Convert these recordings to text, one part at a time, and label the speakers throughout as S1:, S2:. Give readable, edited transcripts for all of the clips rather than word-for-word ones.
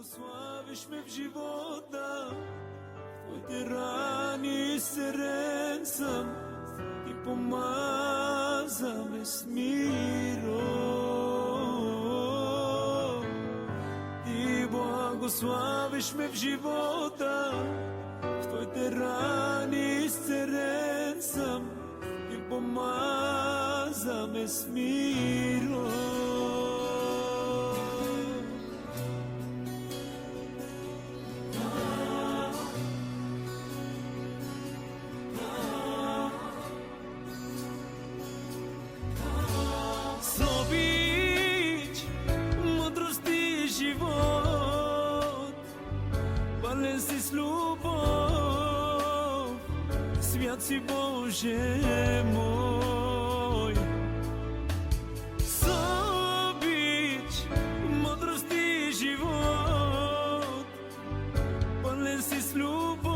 S1: благославиш ме в живота, в твоите рани изцелен съм, ти помаза ме с миро. Ти благославиш ме в живота, в твоите рани изцелен съм, ти помаза ме с миро. Живот, пълен си с любов, свят си Боже мой. С обич, мъдрост и живот, пълен си с любов,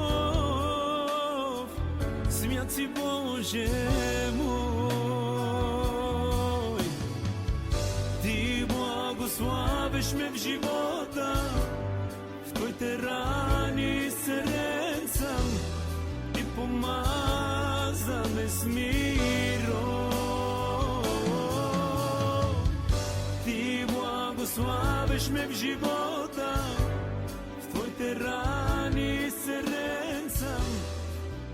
S1: свят си Боже мой. Ти благославиш ме в живота, в твоите рани изцелен съм, ти помаза ме с миро. Ти благославиш ме в живота, в твоите рани изцелен съм,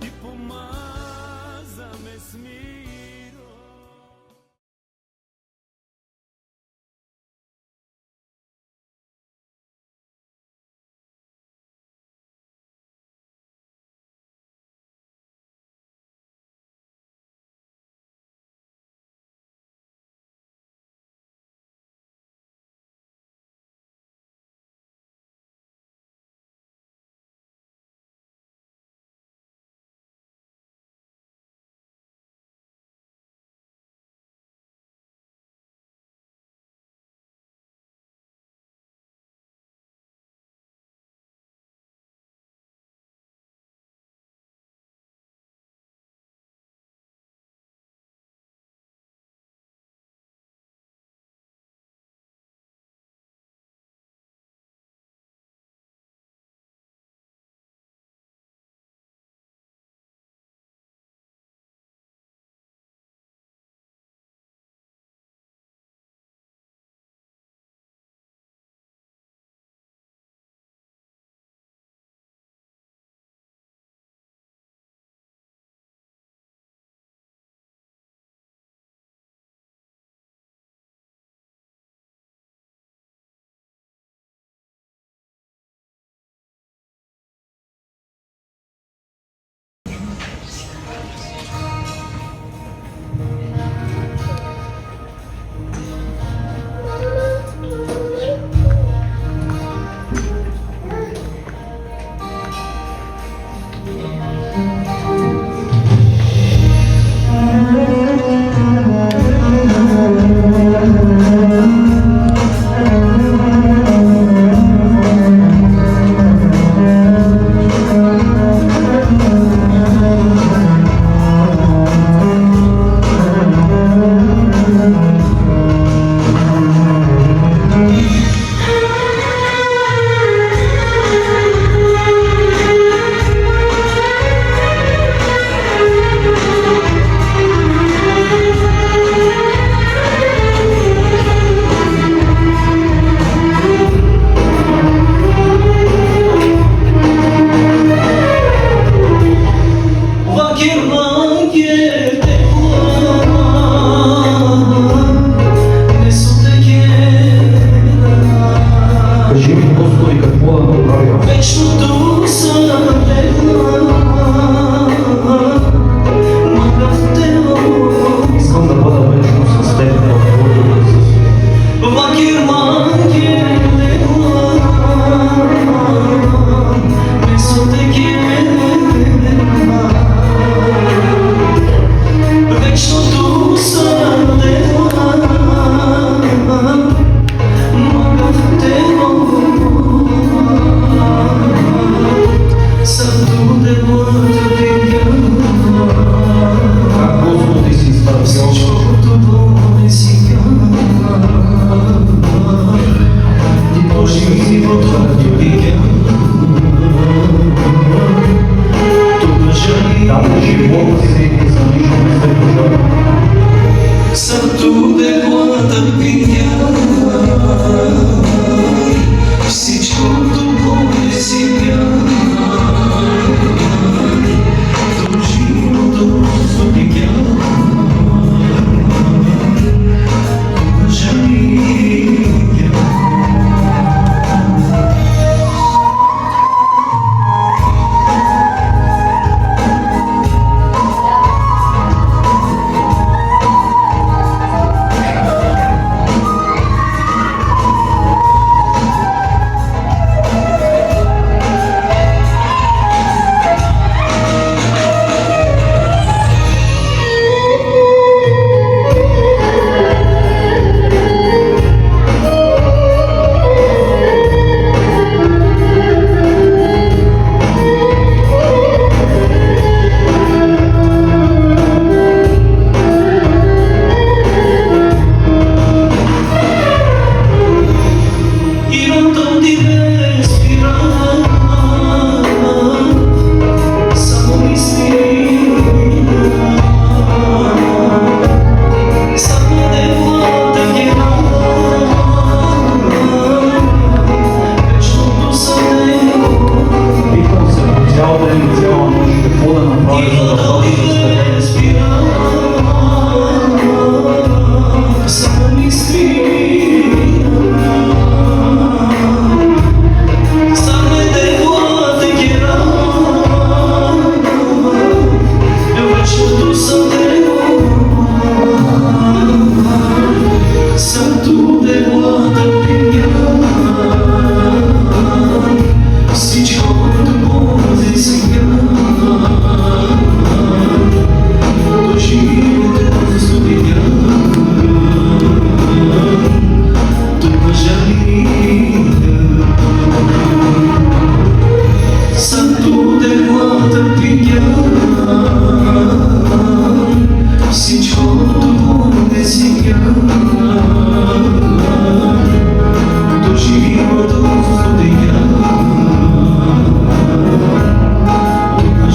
S1: ти помаза ме с миро.
S2: Дава живота си за нищо не се пожали.
S3: Santo de Guadalpinha, всичко добро си дружиното зодия,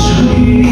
S3: жалия.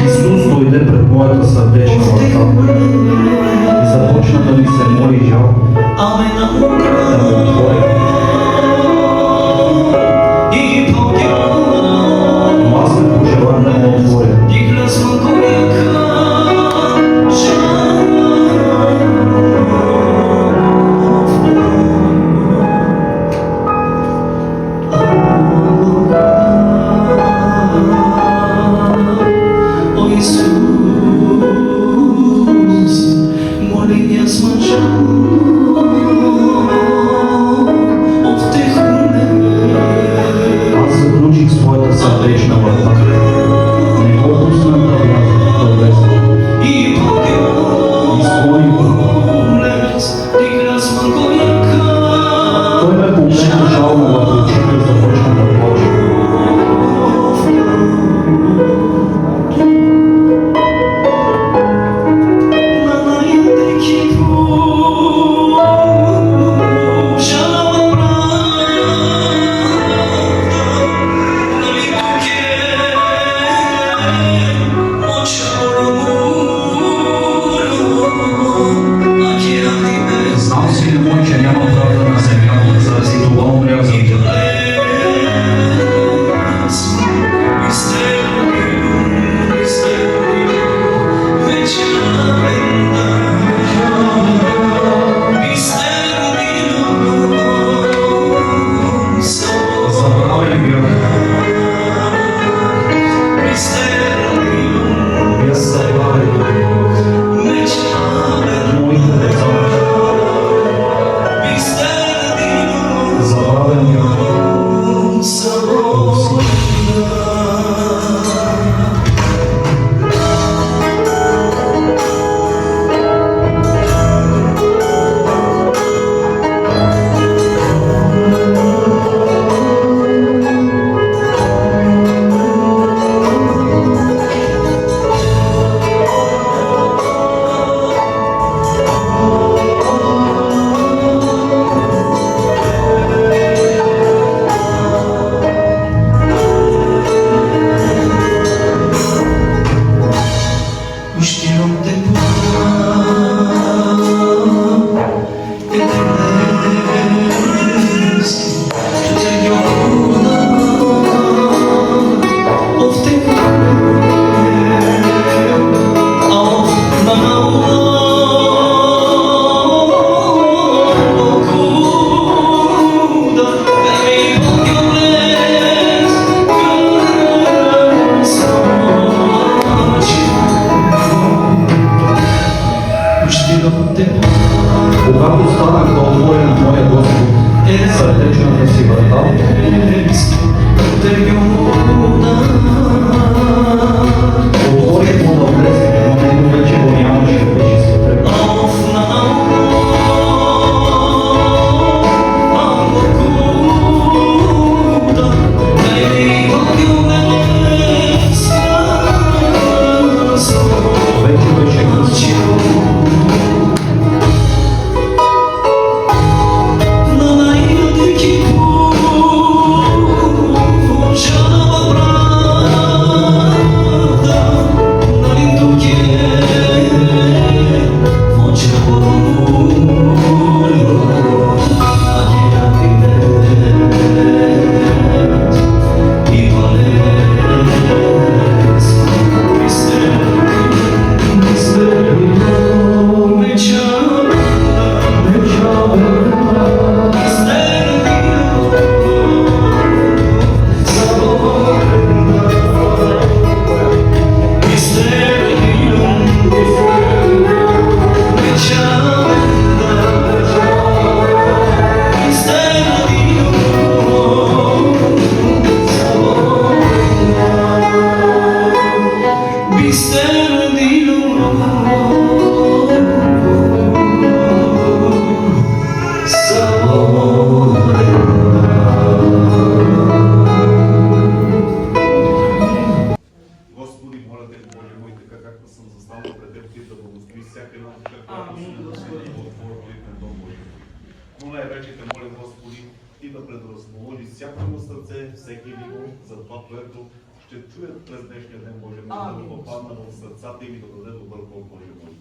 S2: Исус дойде пред моята сърдечна врата и започна да ми се моли жалко, да му отворя. Но аз не пожелах да му отворя.
S3: Jesus.
S2: Аз заключих своята сърдечна врата. Не го пусна да влезе. Изгони го. Той ме погледна жално в очите и започна да плаче. Знам, сине мой, че няма правда на земята, заради това умрях за теб. Забравяй грях. Без забравяй моите деца. Забравям я. Когато станах да отворя на моя Господ сърдечната си врата, отворих му да влезе, но него вече го нямаше, беше светрен. Вече беше късно.
S4: Но най-вече те моля, Господи, Ти да предразположи всяко сърце, всеки един за това, което ще чуят през днешния ден, Боже мой, да попадна в сърцата им и да даде добър плод, Боже мой.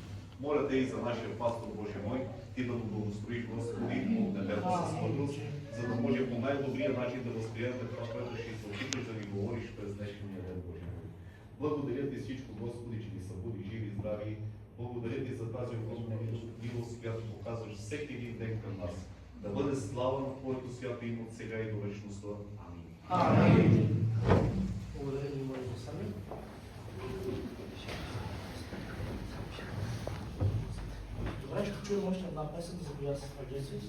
S4: Моля Те и за нашия пастор, Боже мой, Ти да го благословиш, Господи, от небето със мъдрост, за да може по най-добрия начин да възприемете това, което ще се опиташ да ни говориш през днешния ден, Боже мой. Благодаря Ти всичко, Господи, че ни събуди живи и здрави. Благодаря Ти за тази огромна милост, която показваш всеки един ден към нас. Да бъде слава на Твоето свято име от сега и до вечността. Амин.
S5: Амин. Благодаря Ви, моите сами. Добре, чуємо още една песен, за която се твърдите.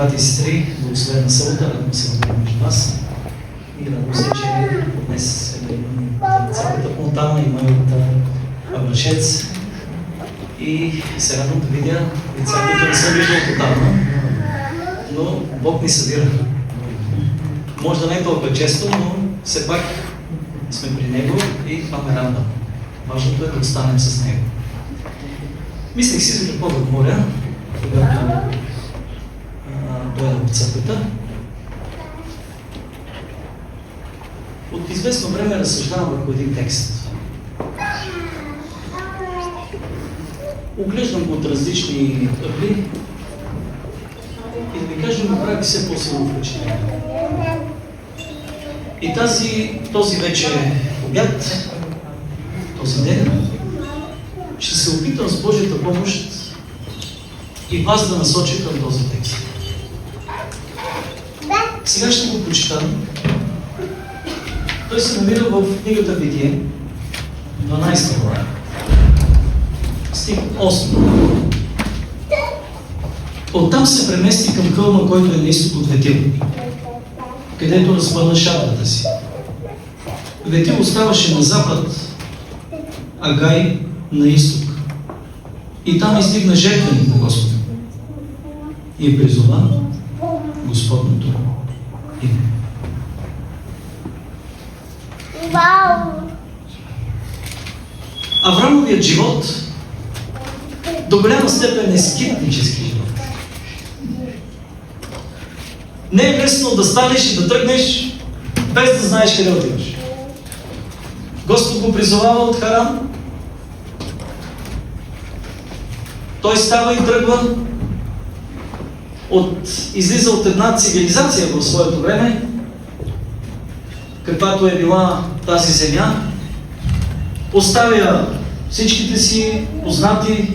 S5: брати и сестри, благословена събота, радвам се да бъда между вас. И радвам се, че днес цялата Фонтана и моят Абрашец. И се радвам да видя лица, които не съм виждал отдавна, но Бог ни събира. Може да не е толкова често, но все пак сме при Него и това ме радва. Важното е да останем с Него. Мислех си за какво да говоря, когато дойда от църквата. От известно време разсъждавам върху един текст. Оглеждам го от различни ъгли и да ви кажа, му прави все по-силно впечатление. И този вече обяд, този ден, ще се опитам с Божията помощ и вас да насоча към този текст. Сега ще го прочита. Той се намира в книгата Битие, 12 глава, стих 8. Оттам се премести към хълма, който е на изток от Ветил, където разпъна шатрата си. Ветил оставаше на запад, а Гай на изток. И там издигна жертвеник на Господа и призова Господното име. Аврамовият живот до голяма степен е скитнически живот. Не е лесно да станеш и да тръгнеш без да знаеш къде отиваш. Господ го призовава от Харан. Той става и тръгва, излиза от една цивилизация в своето време, каквато е била тази земя, оставя всичките си познати,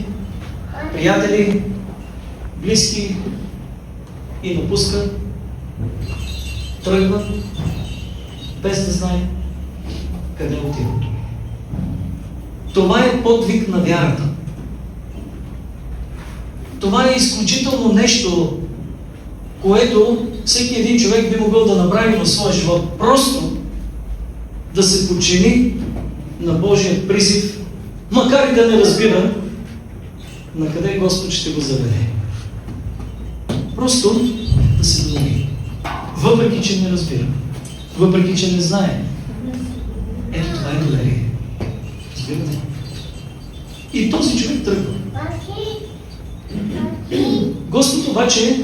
S5: приятели, близки и напуска, тръгва, без да знае къде отива. Това е подвиг на вярата. Това е изключително нещо, което всеки един човек би могъл да направи в своя живот. Просто да се подчини на Божия призив, макар и да не разбира на къде Господ ще го заведе. Просто да се довери. Въпреки че не разбира. Въпреки че не знае. Ето това е доверие. Разбирате? И този човек тръгва. Господ обаче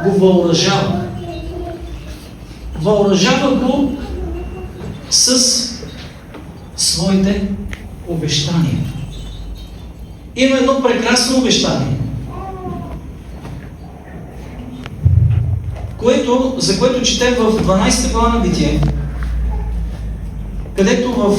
S5: го въоръжава. Въоръжава го с своите обещания. Има едно прекрасно обещание, за което четем в 12 глава на Битие, където в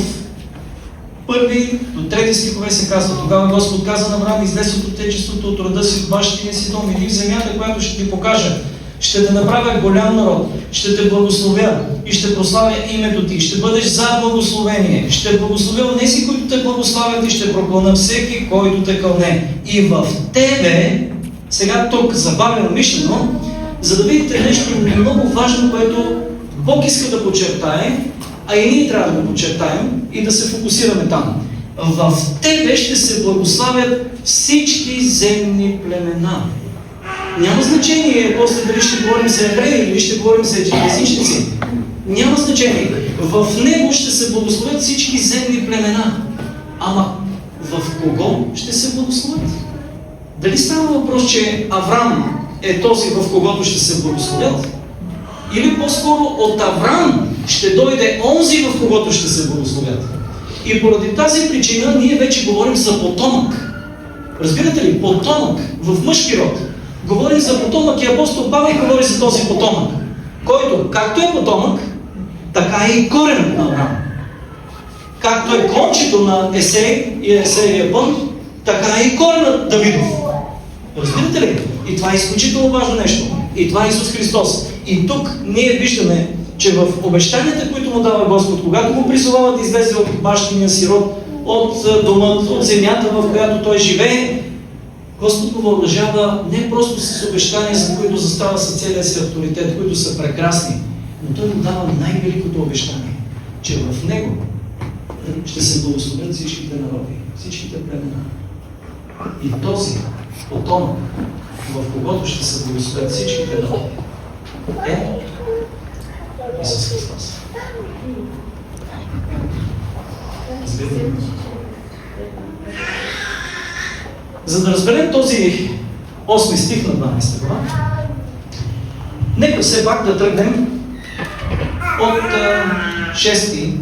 S5: 1 до 3 стихове се казва: тогава Господ каза на Авраам: излез от отечеството, от рода си, от бащиния си дом, иди в земята, която ще ти покажа. Ще те направя голям народ, ще те благословя и ще прославя името ти, ще бъдеш за благословение, ще благословя онези, които те благославят, и ще проклъна всеки, който те кълне. И в тебе, сега тук забавям мишлено, за да видите нещо много важно, което Бог иска да подчертае, а и ние трябва да го подчертаем и да се фокусираме там. В тебе ще се благославят всички земни племена. Няма значение после дали ще говорим за евреи или ще говорим за езичници. Няма значение. В него ще се благословят всички земни племена. Ама в кого ще се благословят? Дали става въпрос, че Аврам е този, в когото ще се благословят? Или по-скоро от Аврам ще дойде онзи, в когото ще се благословят? И поради тази причина ние вече говорим за потомък. Разбирате ли? Потомък в мъжки род. Говорим за потомък и апостол Павел говори за този потомък, който както е потомък, така е и коренът на Аврам. Както е кончето на Есей и Есеевия бън, така е и коренът Давидов. Разбирате ли? И това е изключително важно нещо. И това е Исус Христос. И тук ние виждаме, че в обещанията, които му дава Господ, когато го призовава да излезе от бащиния си род, от дома, от земята, в която той живее, Господ го въоръжава не просто с обещания, за които застава с целия си авторитет, които са прекрасни, но Той му дава най-великото обещание, че в Него ще се благословят всичките народи, всичките племена. И този потомък, в когото ще се благословят всичките народи, е Исус Христос. За да разберем този 8 стих на 12 глава, нека все пак да тръгнем от 6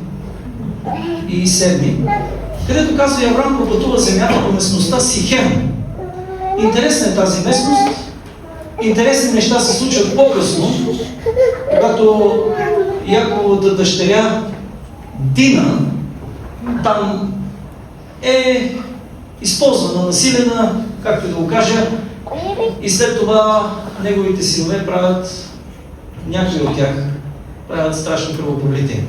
S5: и 7, където казва: Авраам пропътува земята по местността Сихем. Интересна е тази местност. Интересни неща се случват по-късно, когато Яковата дъщеря Дина там е използвана, насилена, както да го кажа, и след това неговите синове правят, някои от тях правят страшно кръвопролитие.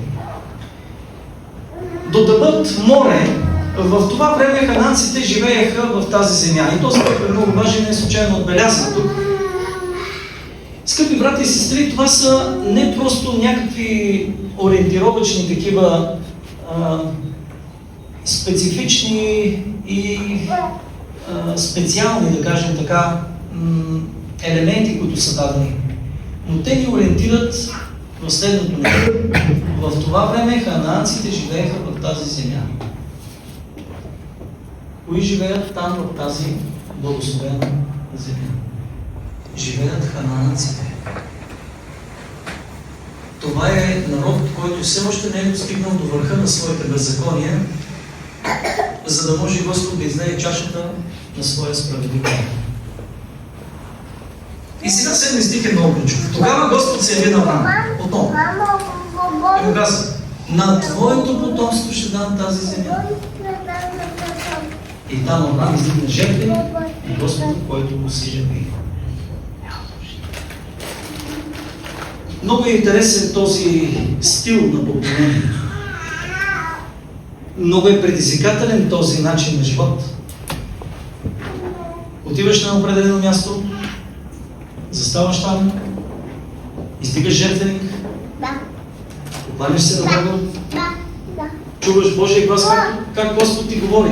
S5: До Дъбът море, в това време хананците живееха в тази земя. И този стих е много важен, не е случайно отбелязан тук. Скъпи брати и сестри, това са не просто някакви ориентировъчни такива специфични и специални, да кажем така, елементи, които са дадени. Но те ни ориентират в следното нещо. В това време ханаанците живееха в тази земя. Кои живеят там в тази благословена земя? Живеят ханаанците. Това е народ, който все още не е достигнал до върха на своите беззакония, за да може Господ да излее чашата на своя справедливост. И сега 7 стих е много ключов. Тогава Господ се яви на Авраам отново. И му каза: на твоето потомство ще дам тази земя. И там Авраам издигна жертви и Господ, който го си жертви. Много е интересен този стил на поклонение. Много е предизвикателен този начин на живот. Отиваш на определено място, заставаш там, издигаш жертвеник, покланяш се на Бога, чуваш Божия глас, как Господ ти говори.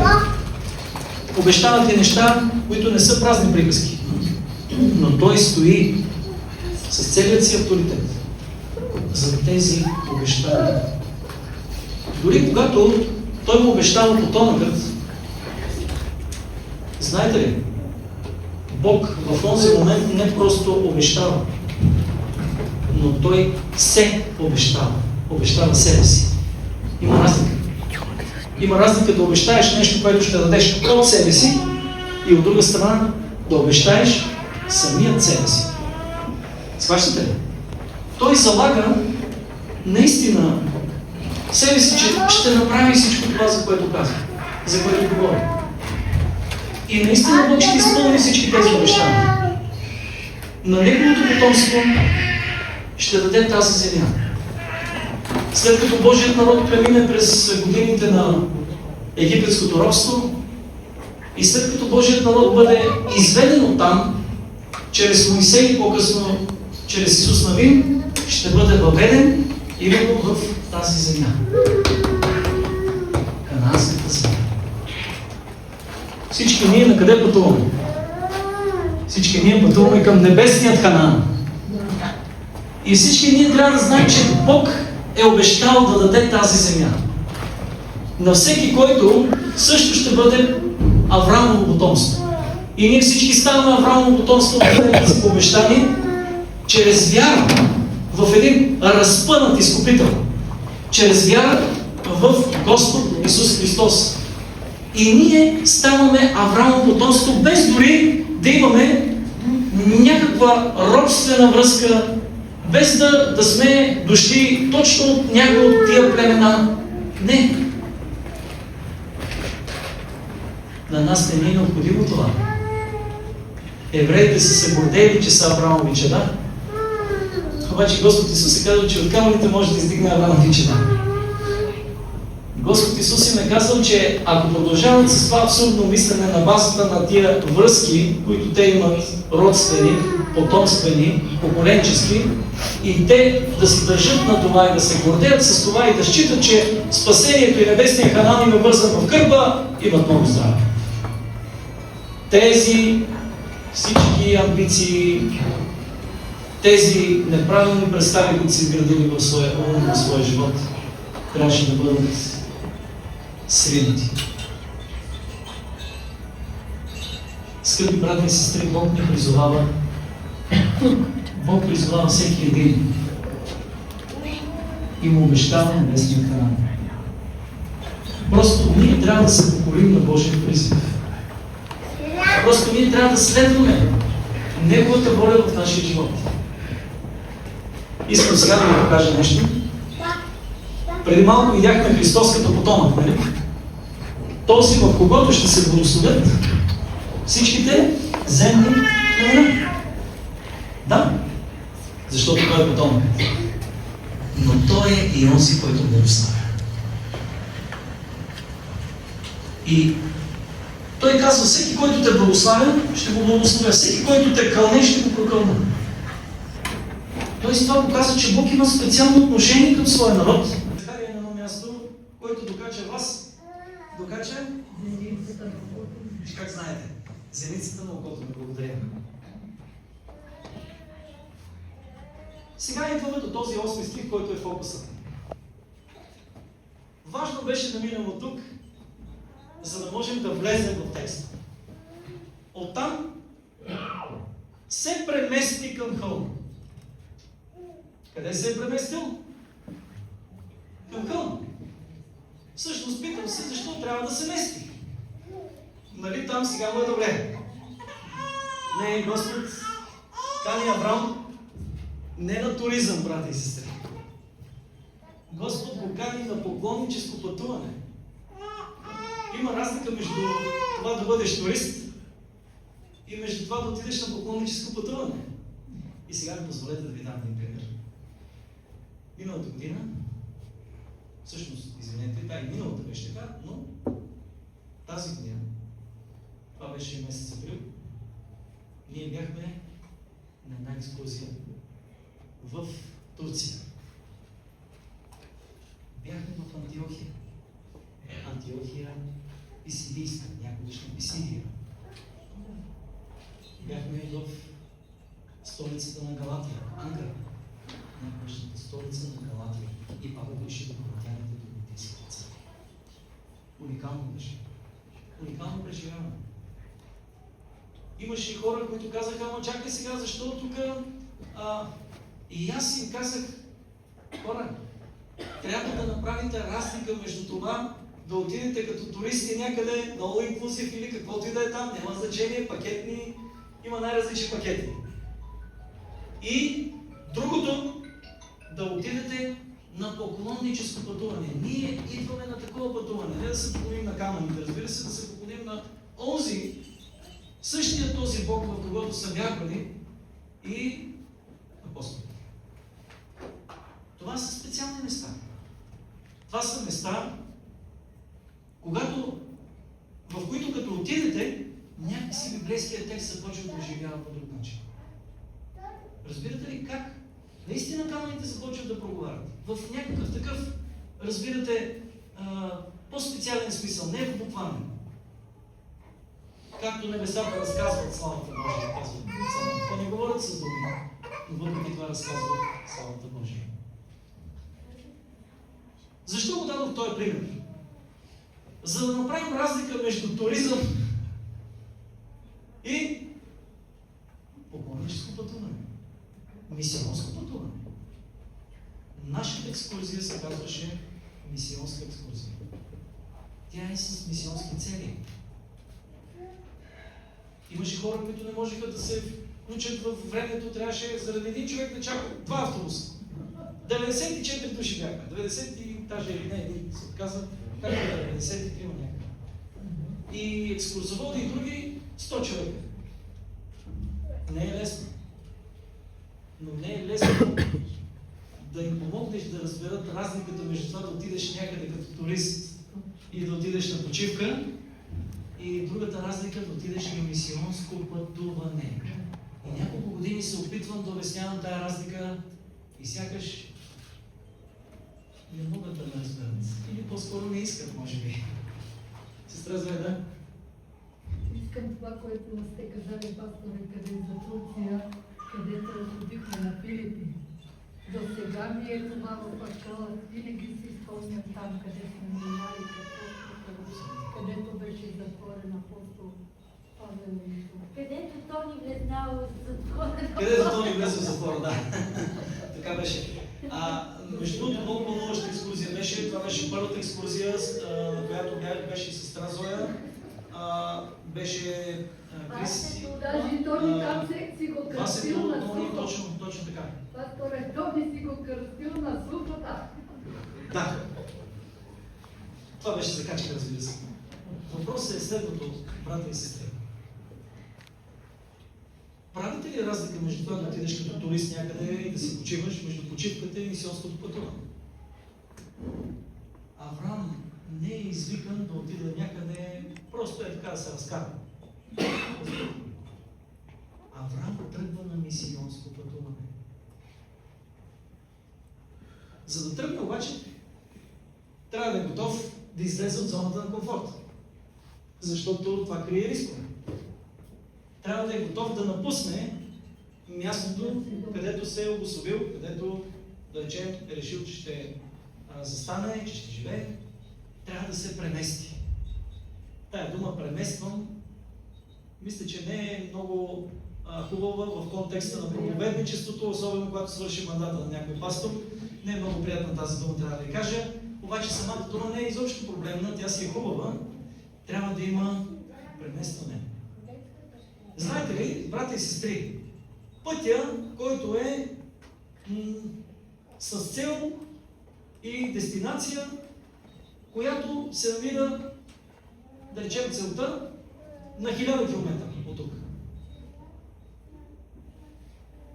S5: Обещава ти неща, които не са празни приказки, но Той стои с целият си авторитет за тези обещания. Дори когато Той му обещава потомъкът, знаете ли, Бог в този момент не просто обещава, но Той се обещава. Обещава себе си. Има разлика. Има разлика да обещаеш нещо, което ще дадеш от себе си, и от друга страна да обещаеш самият себе си. Схващате ли? Той залага наистина себе си, че ще направи всичко това, за което казва, за което говори. И наистина Бог ще изпълни всички тези обещания. На неговото потомство ще даде тази земя. След като Божият народ премине през годините на египетското робство и след като Божият народ бъде изведен оттам, чрез Моисей и по-късно чрез Исус Навин, ще бъде въведен именно в тази земя. Ханаанската земя. Всички ние на къде пътуваме? Всички ние пътуваме към небесният Ханаан. И всички ние трябва да знаем, че Бог е обещал да даде тази земя на всеки, който също ще бъде Авраамово потомство. И ние всички ставаме Авраамово потомство от си обещание, чрез вяра в един разпънат изкупител, чрез вяра в Господ Исус Христос. И ние ставаме Авраамово потомство, без дори да имаме някаква родствена връзка, без да сме дошли точно от някои от тия племена. Не. На нас не е необходимо това. Евреите са се гордели, че са Авраамови чеда. Обаче Господ Исус се казва, че от камъните може да издигне Авраамови чеда. Господ Исус им е казал, че ако продължават с това абсурдно мислене на базата на тия връзки, които те имат родствени, потомствени, поколенчески, и те да се държат на това и да се гордеят с това и да считат, че спасението и небесния Ханан им е вързан в гърба, имат много здраве. Тези всички амбиции, тези неправилни представи, които са изградили в своя ум, в своя живот, трябваше да бъдат сринати. Скъпи брати и сестри, Бог ни призовава. Бог призовава всеки един и му обещава небесния Ханан. Просто ние трябва да се покорим на Божия призив. Просто ние трябва да следваме Неговата воля в нашия живот. Искам сега да ви покажа нещо. Преди малко видяхме Христос като потомък, нали? Този, в когото ще се благословят всичките земни племена. Да, защото той е потомък.
S3: Но той е и онзи, който благославя.
S5: И той казва, всеки, който те благославя, ще го благословя. Всеки, който те кълне, ще го прокълна. Тоест това показва, че Бог има специално отношение към своя народ. Захария на едно място, който докача вас, докача как знаете, зеницата на окото ми благодаря. Сега идваме до този 8 стих, който е фокусът. Важно беше да минем от тук, за да можем да влезем в текста. Оттам се премести към хълм. Къде се е преместил? Към хълм. Всъщност питам се, защо трябва да се мести. Нали там сега му е добре? Не, Господ кани Авраам не на туризъм, брати и сестри. Господ го кани на поклонническо пътуване. Има разлика между това да бъдеш турист и между това да отидеш на поклонническо пътуване. И сега ми позволете да ви дам един пример. Миналата година, всъщност, извинете, и миналата беше така, но тази година, това беше месец април, ние бяхме на една екскурзия в Турция. Бяхме в Антиохия. Антиохия Писидийска, някогашна Писидия. Бяхме в столицата на Галатия, Анкара. Някогашната столица на Галатия. И Павел беше до галатяните до Галатийската църква. Уникално беше. Уникално преживяване. Имаше хора, които казаха, ама чакай сега, защо тук? И аз им казах, хора, трябва да направите разлика между това да отидете като туристи някъде на All Inclusive или каквото и да е там, няма значение, пакетни, има най-различни пакети. И другото, да отидете на поклонническо пътуване. Ние идваме на такова пътуване, не да се поклоним на камъните, разбира се, да се поклоним на онзи, същия този Бог, в когото са вярвали и апостолите. Това са специални места. Това са места, в които като отидете, някакси библейският текст започва да оживява по друг начин. Разбирате ли как? Наистина камъните започват да проговарят. В някакъв такъв, разбирате, по-специален смисъл, не в буквален. Както небесата разказват славата Божия, казват Псалом. Те не говорят с думи, но въпреки това разказват славата Божия. Защо го дадох този пример? За да направим разлика между туризъм и поклонническо пътуване. Мисионско пътуване. Нашата екскурзия се казваше мисионска екскурзия. Тя е с мисионски цели. Имаше хора, които не можеха да се включат във времето, трябваше заради един човек да чака 2 автобуса. 94 души бяхме. 90 и даже или не, един се отказа, как е 93 някъде. И екскурзоводи и други 100 човека. Не е лесно. Но не е лесно да им помогнеш да разберат разликата между това да отидеш някъде като турист и да отидеш на почивка. И другата разлика да отидеш на мисионско пътуване. И няколко години се опитвам да обяснявам тая разлика и сякаш не могат да ме разберат. Или по-скоро не искат, може би. Сестра Зведа?
S6: Искам това, което не сте казали, пасторе, къде за Турция, където ходихме на Филипи. До сега ми е това в акъла, винаги си спомням там, къде сме минали, където беше затворен апостол Павел.
S7: Където Тони влезнал в затвора.
S5: Където Тони влезе в затвора, да. Така беше. Между другото, много вълнуваща екскурзия беше. Това беше първата екскурзия, на която беше сестра Зоя. Беше Кристи.
S6: Даже и Тони там си го кръстил на
S5: Тони,
S6: сухо.
S5: точно така.
S6: Пасторе, Тони си го кръстил на сухота.
S5: Да. Това беше закачка, разбира се. Въпросът е следното, брата и сестри. Правите ли разлика между това да отидеш като турист някъде и да си почиваш, между почивката и мисионското пътуване? Авраам не е извикан да отида някъде, просто е така да се разкара. Авраам тръгва на мисионско пътуване. За да тръгне обаче, трябва да е готов да излезе от зоната на комфорт. Защото това крие рискове. Трябва да е готов да напусне мястото, където се е обособил, където, да речем, е решил, че ще застане, че ще живее. Трябва да се премести. Тая дума премествам, мисля, че не е много хубава в контекста на проповедничеството, особено когато свърши мандата на някой пастор. Не е много приятна тази дума, трябва да ви кажа. Обаче самата дума не е изобщо проблемна, тя си е хубава. Трябва да има преместване. Знаете ли, брати и сестри, пътя, който е с цел и дестинация, която се намира, да речем целта, на 1000 км от тук.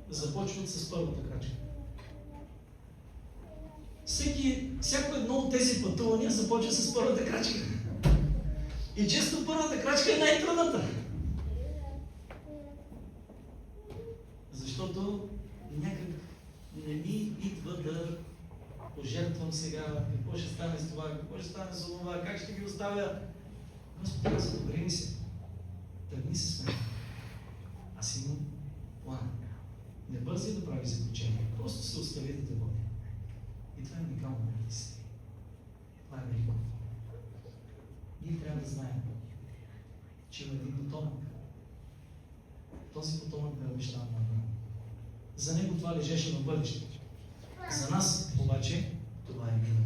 S5: Започват с първата крачка. Всяко едно от тези пътувания започва с първата крачка. И често първата крачка е най-трудната. Защото някак не ми идва да пожертвам сега, какво ще стане с това, какво ще стане с това, как ще ги оставя. Господ казва, добре ми се, тръгни се с мен. Аз имам план. Не бързи да прави заключение, просто се остави да те водя. И това е уникално, брати си. Това е велико. Ние трябва да знаем, че има един потомък. Този потомък бе обещан на Авраам. За него това лежеше на бъдеще. За нас обаче това е минало.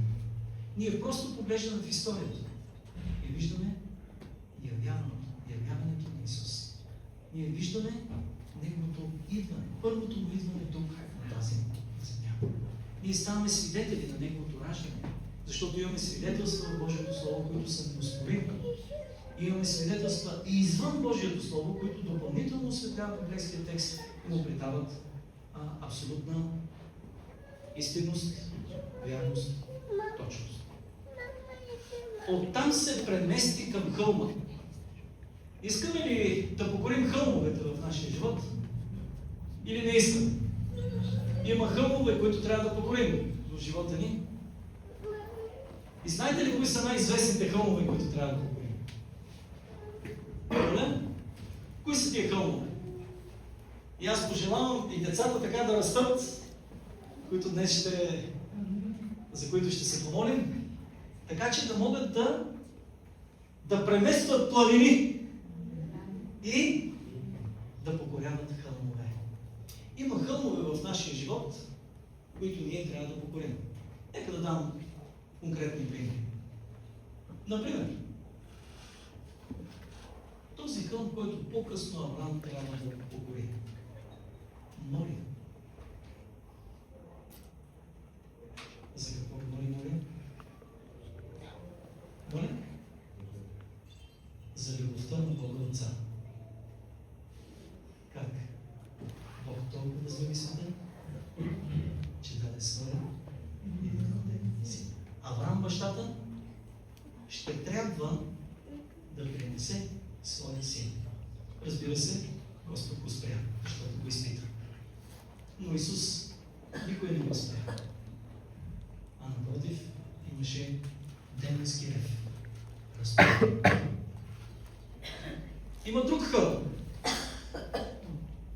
S5: Ние просто поглеждаме в историята и виждаме явяването на Исус. Ние виждаме Неговото идване, първото му идване тук на тази земя. Ние ставаме свидетели на Неговото раждане, защото имаме свидетелства в Божието Слово, които са неоспорими. Имаме свидетелства и извън Божието Слово, които допълнително осветляват библейския текст и му придават абсолютна истинност, вярност, точност. Оттам се премести към хълма. Искаме ли да покорим хълмовете в нашия живот? Или не искаме? Има хълмове, които трябва да покорим в живота ни. И знаете ли кои са най-известните хълмове, които трябва да покорим? Проблем? Кои са тия хълмове? И аз пожелавам и децата така да растат, които днес за които ще се помолим, така че да могат да преместват планини и да покоряват хълмове. Има хълмове в нашия живот, които ние трябва да покорим. Нека да дам конкретни примери. Например, този хълм, който по-късно Авраам трябва да покори. Моля. За какво говори моля? Моля? За любовта на Бога Отца. Как? Бог толкова възлюби света, че даде своя единороден син. Авраам бащата ще принесе своя син. Разбира се, Господ го спря, защото го изпита. Но Исус никой не го спря. А напротив, имаше демонски рев. Има друг хълм.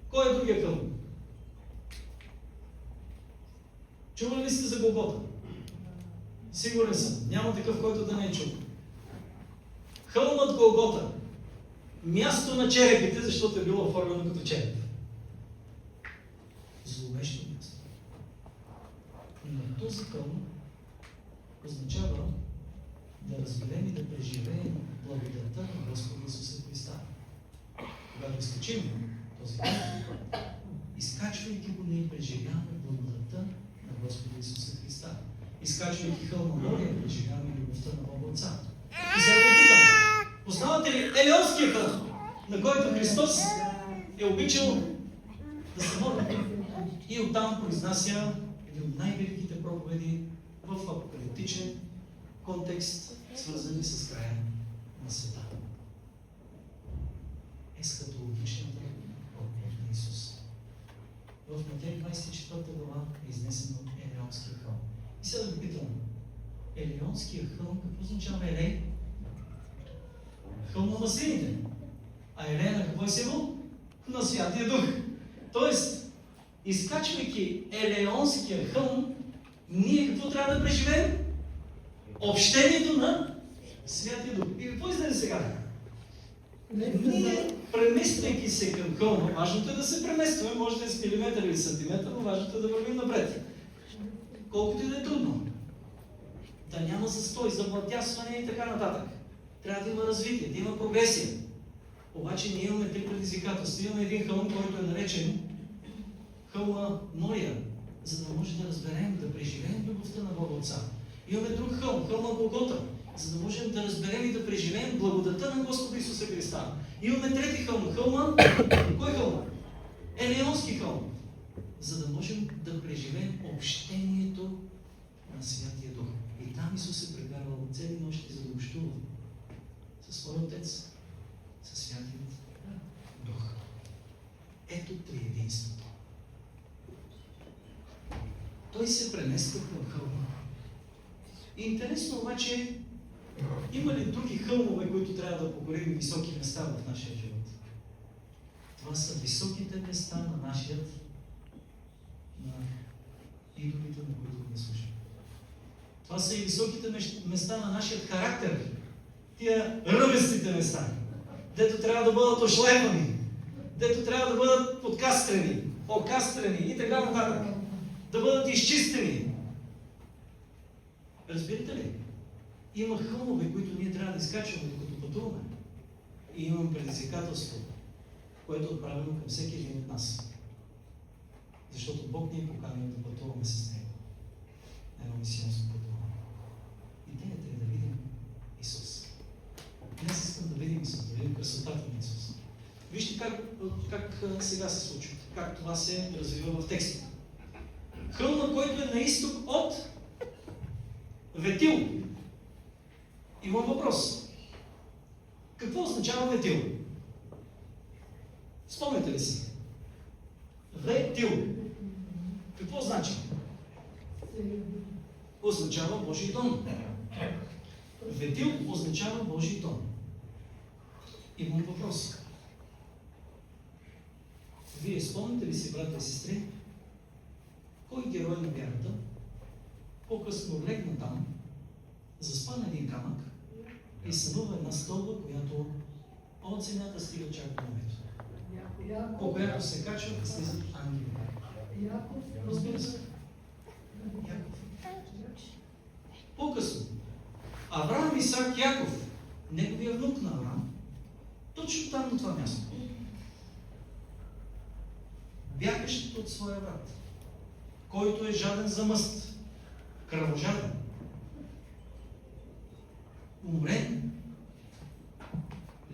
S5: Кой е другия хълм? Чували ли сте за Голгота? Сигурен съм. Няма такъв, който да не е чул. Хълмът Голгота. Място на черепите, защото е било оформено като череп. Зловещо място. Но този хълм означава да разберем и да преживеем благодата на Господа Исуса Христа. Когато изкачим този хълм, изкачвайки го, ние преживяваме благодата на Господа Исуса Христа. Изкачвайки хълма Мория, преживяваме любовта на Бога Отца. И сега ви питам, познавате ли Елеонския хълм, на който Христос е обичал да се моли? И оттам произнася един от най-великите проповеди в апокалиптичен контекст, свързани с края на света. Есхатологичната проповед на Исус. В Матей 24 глава е изнесено Елеонския хълм. И сега да ви питам, Елеонския хълм, какво означава Елей? Хълм на маслините. А Елея на какво е символ? На Святия Дух. Тоест, изкачвайки Елеонския хълм, ние какво трябва да преживеем? Общението на Святия Дух. И какво излезе сега? Ние, премествайки се към хълма, важното е да се преместваме, може да е с милиметър или сантиметър, но важното е да вървим напред. Колкото и да е трудно. Да няма застой, завладясване и така нататък. Трябва да има развитие, да има прогресия. Обаче ние имаме три предизвикателства. Имаме един хълм, който е наречен хълма Мория, за да може да разберем, да преживеем любовта на Бога Отца. Имаме друг хълм, хълма Голгота, за да можем да разберем и да преживеем благодата на Господа Исуса Христа. Имаме трети хълм, хълма, кой хълм? Елеонски хълм, за да можем да преживеем общението на Святия Дух. И там Исус е прекарвал цели нощи, за да общува със своя Отец, със Святият Дух. Ето триединството. Той се премества към хълма. И интересно обаче, има ли други хълмове, които трябва да покорим високи места в нашия живот? Това са високите места на нашият, на идолите, на които не служим. Това са и високите места на нашия характер. Тия ръбестите места, дето трябва да бъдат ошлепани, дето трябва да бъдат подкастрени, окастрени и така нататък. Да бъдат изчистени. Разбирате ли? Има хълмове, които ние трябва да изкачваме, докато пътуваме. И имам предизвикателство, което е отправено към всеки един от нас. Защото Бог ни е поканил да пътуваме с Него. Едно мисионско пътуване. Идеята е да видим Исус. Днес искам да видим Исус, да видим красотата на Исус. Вижте как сега се случва, как това се развива в текста. Хълма, който е на изток от Ветил. Имам въпрос. Какво означава Ветил? Спомняте ли си? Ветил. Какво значи? Означава Божий дом. Ветил означава Божий дом. Имам въпрос. Вие спомняте ли си, брата и сестри, кой герой на вярата по-късно легна там, заспа на един камък и сънува една стълба, която от земята стига чак до небето, по която се качва и слизат ангели. Разбира се. Яков. По-късно Авраам, Исак, Яков, неговия внук на Авраам, точно там на това място, бягащ от своя брат, който е жаден за мъст, кръвожаден, умрен,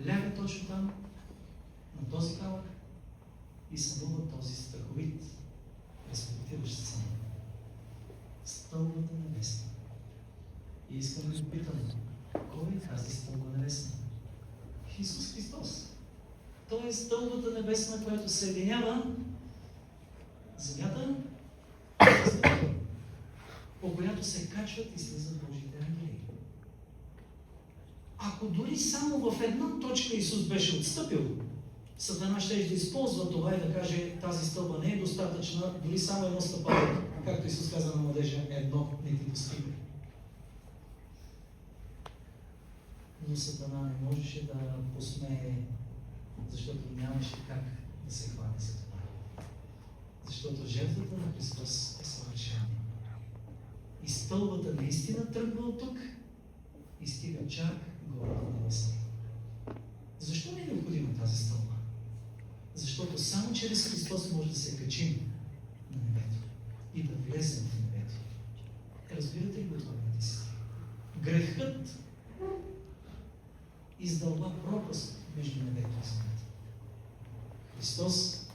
S5: ляга точно там, на този камък и сънува този страховит, разпотиващ сън. Стълбата небесна. И искам да ви питам, кой е тази стълба небесна? Исус Христос. Той е стълбата небесна, която съединява земята, по която се качват и слизат Божите ангели. Ако дори само в една точка Исус беше отстъпил, Сатана ще да използва това и да каже, тази стълба не е достатъчна, дори само едно стъпало, както Исус каза на младежа, едно не ти достигне. Но Сатана не можеше да посмее, защото нямаше как да се хване за това. Защото жертвата на Христос е съвършена. И стълбата наистина тръгва от тук и стига чак горе на небесни. Защо не е необходима тази стълба? Защото само чрез Христос може да се качим на небето и да влезем в небето. Разбирате ли го това, брати си? Грехът издълба пропаст между небето и земята. Христос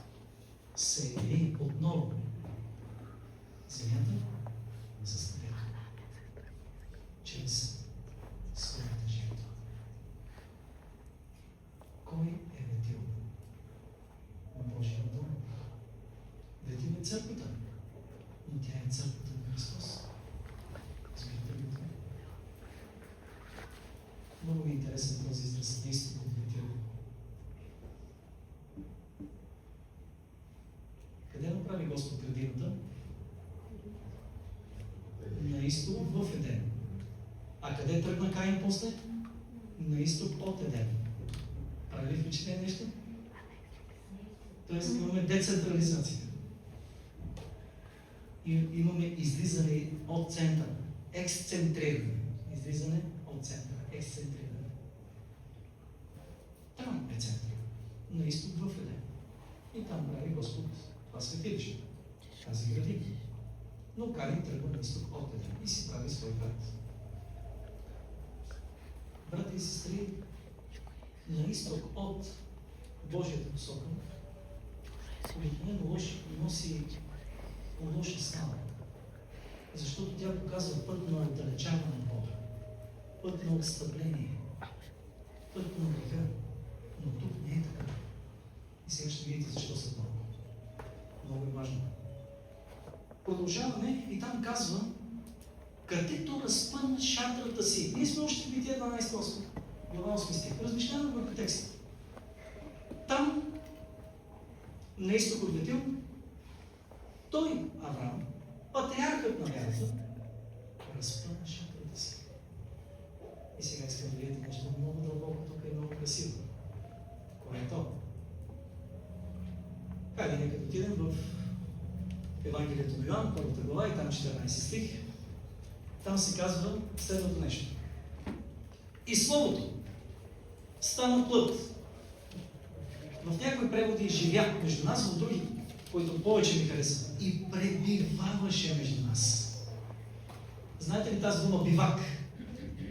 S5: се яви отново земята с небето. Чрез своята жертва. Кой е ветил на Божия дом? Ветил е църквата, но тя е църквата на Христос. Разбирате ли това? Много ми е интересен този израз на изток от ветил. Къде направи Господ градината? На изток в Еден. А къде тръгна Каин после? На изток от Еден. Прави ли впечатление нещо? Тоест имаме децентрализация. И имаме излизане от центъра. Ексцентриране. Излизане от центъра. Ексцентриране. Там е център. На изток в Еден. И там прави Господ това светилище. Тази градина. Но Каин тръгва на изток от Еден и си прави свой град. Брати и сестри, на изток от Божията посока, обикновено носи лоша слава. Защото тя показва път на отдалечаване от Бога, път на отстъпление, път на греха. Но тук не е така. И сега ще видите защо след малко. Много е важно. Продължаваме и там казва, където разпъна шатрата си. Ние сме още в Битие 12 глава 8 стих. Размишляваме върху текста. Там, на изток от Ветил, той, Авраам, патриархът на вярата, разпъна шатрата си. И сега искам да видите нещо много дълбоко, тук е много красиво. Кое е то? Хайде, нека да отидем в Евангелието на Йоан, първата глава и там 14 стих. Там се казва следното нещо. И Словото стана плът. В някои преводи живя между нас, в други, които повече ми харесват. И пребиваваше между нас. Знаете ли тази дума бивак?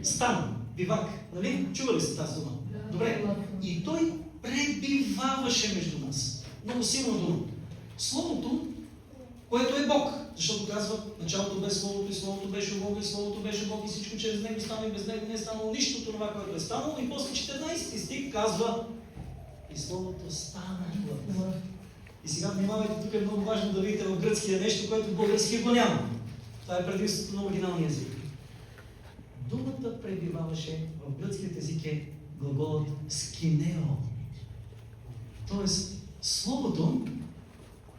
S5: Стана, бивак. Нали? Чували сте тази дума? Добре. И той пребиваваше между нас. Много силна дума. Словото, което е Бог. Защото казва, началото бе Словото и Словото беше Бог и Словото беше Бог и всичко чрез Него стана и без Него не е станало нищо това, което е станало. И после 14 стих казва и Словото стана плът. И сега внимавайте, тук е много важно да видите в гръцкия нещо, което в българския го няма. Това е предимството на оригиналния език. Думата пребиваваше в гръцкият език е глаголът скинео. Тоест, Словото,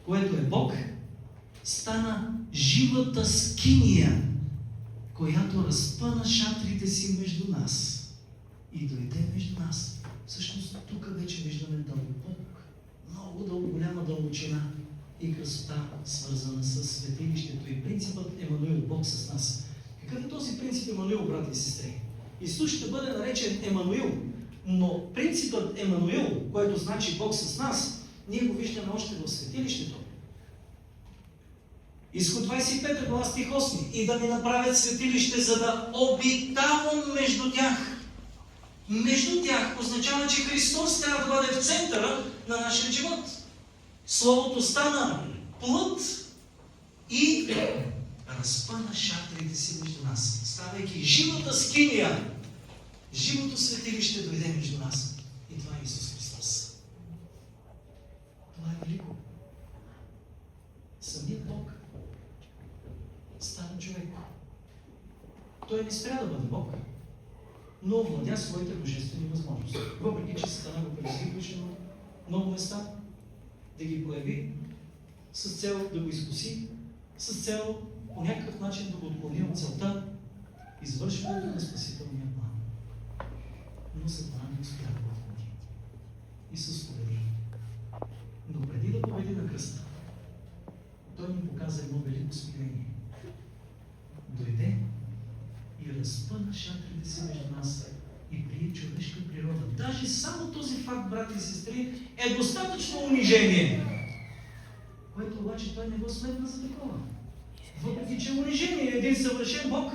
S5: което е Бог, стана живата скиния, която разпъна шатрите си между нас и дойде между нас. Всъщност тук вече виждаме много голяма дълбочина и красота, свързана с светилището и принципът Емануил, Бог с нас. Какъв е този принцип Емануил, брати и сестри? Исус ще бъде наречен Емануил, но принципът Емануил, който значи Бог с нас, ние го виждаме още в светилището. Изход 25 глава стих 8. И да ми направят светилище, за да обитавам между тях. Между тях означава, че Христос трябва да бъде в центъра на нашия живот. Словото стана плът и разпъна шатрите си между нас, ставайки живата скиния. Живото светилище дойде между нас. И той не спря да бъде Бог, но овладя своите божествени възможности. Въпреки че Сатана го предизвикваше на много места, да ги прояви с цел да го изкуси, с цел по някакъв начин да го отклони от целта, извършването на спасителния план. Но Сатана не успя да го отклони. Исус победи. Но преди да победи на кръста, той ни показа едно велико смирение. Дойде и разпъна шатрите си между нас и прие човешка природа. Даже само този факт, брати и сестри, е достатъчно унижение, което обаче той не го сметна за такова. Въпреки че унижение е един съвършен Бог,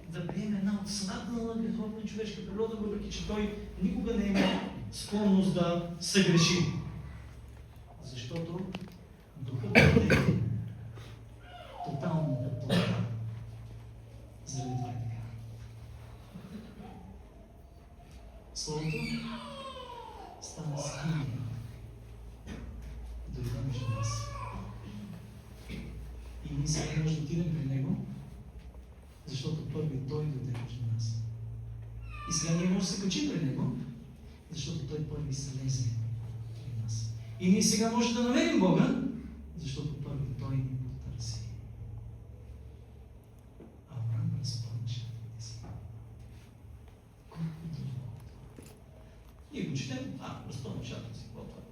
S5: да приеме една отслабнала греховна човешка природа, въпреки че той никога не е имал склонност да съгреши. Защото духът е тотално подплата. Заради това е така. Словото стана скиния. Дойде между нас. И ние сега може да отидем при Него, защото първи Той дойде между нас. И сега ние може да се качим при Него, защото Той първи слезе при нас. И ние сега може да намерим Бога, защото първи Той ни потърси. Авраам разпъна шатрите си. Колко друго. Ние го четем, разпъна шатрите си. Какво това?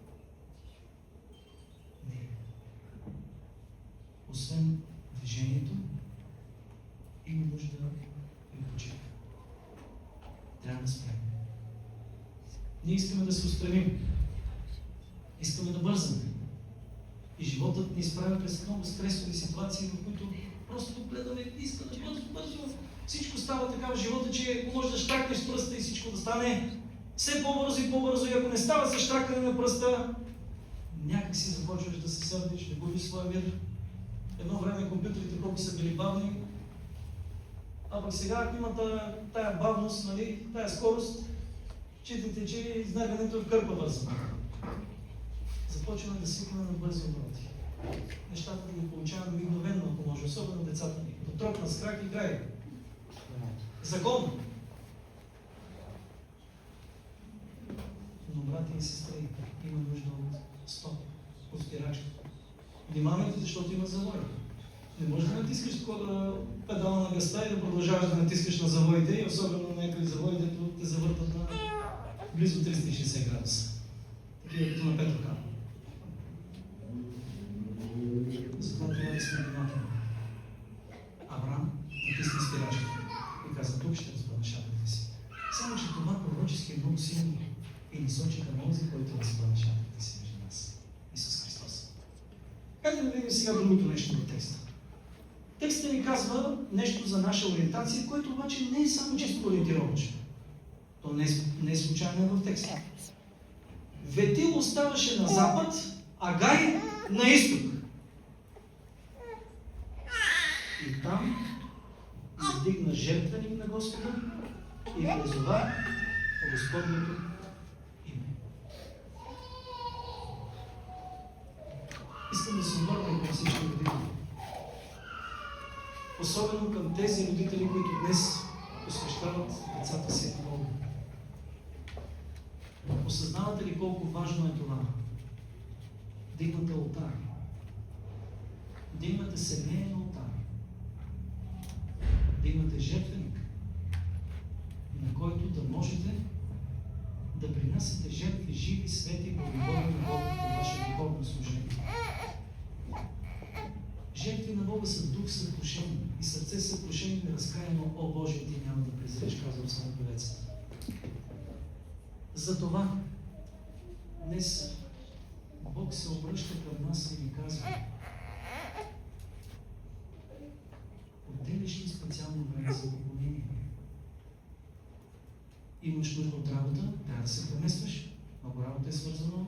S5: Не. Освен движението, има нужда и почивка. Трябва да спрем. Ние искаме да се устраним. Искаме да бързаме. И животът ни изправя през много стресови ситуации, в които просто гледаме, искаме бързо. Всичко става така в живота, че може да щракнеш с пръста и всичко да стане все по-бързо и по-бързо. И ако не става с щракане на пръста, някак си започваш да се сърдиш, да губиш своя мир. Едно време компютрите колко са били бавни, а пък сега, ако има тая бавност, нали, тая скорост, считайте, че изнервянето в кърпа бързо. Започваме да свикваме на бързи обороти. Нещата да ги получаваме мигновенно, ако може, особено децата ни. Като тропна с крак и играе. Закон. Но, брати и сестри, има нужда от стоп, от спирачка. Внимавайте, защото има завой. Не можеш да натискаш педала на газта и да продължаваш да натискаш на завоите, и особено на някои завои, дето те завъртат на близо 360 градуса. Такива като на Петрохан. Затова трябва да сме внимателни. Авраам натисна спирачката и каза: тук ще разпъна шатрите си. Само че това пророчески е много силно и ни сочи към онзи, който разпъна шатрите си между нас. Исус Христос. Хайде да видим сега другото нещо в текста. Текстът ни казва нещо за наша ориентация, което обаче не е само чисто ориентировачно. То не е случайно в текста. Ветил оставаше на запад, а Гай на изток. И там издигна жертвеник на Господа и призова по Господното име. Искам да се обърна към всички родители. Особено към тези родители, които днес посвещават децата си на Бога. Осъзнавате ли колко важно е това? Да имате олтар. Да имате семейен олтар. Да имате жертвеник, на който да можете да принасяте жертви, живи, свети, благородни на Бога по ваше духовно служение. Жертви на Бога са дух съкрушен и сърце съкрушено и неразкаяно. О Боже, ти няма да презреш, казва Псалом певец. Затова днес Бог се обръща към нас и ни казва: отделиш ли специално време за поклонение? Имаш нужда от работа, трябва да се преместваш. Много работа е свързано.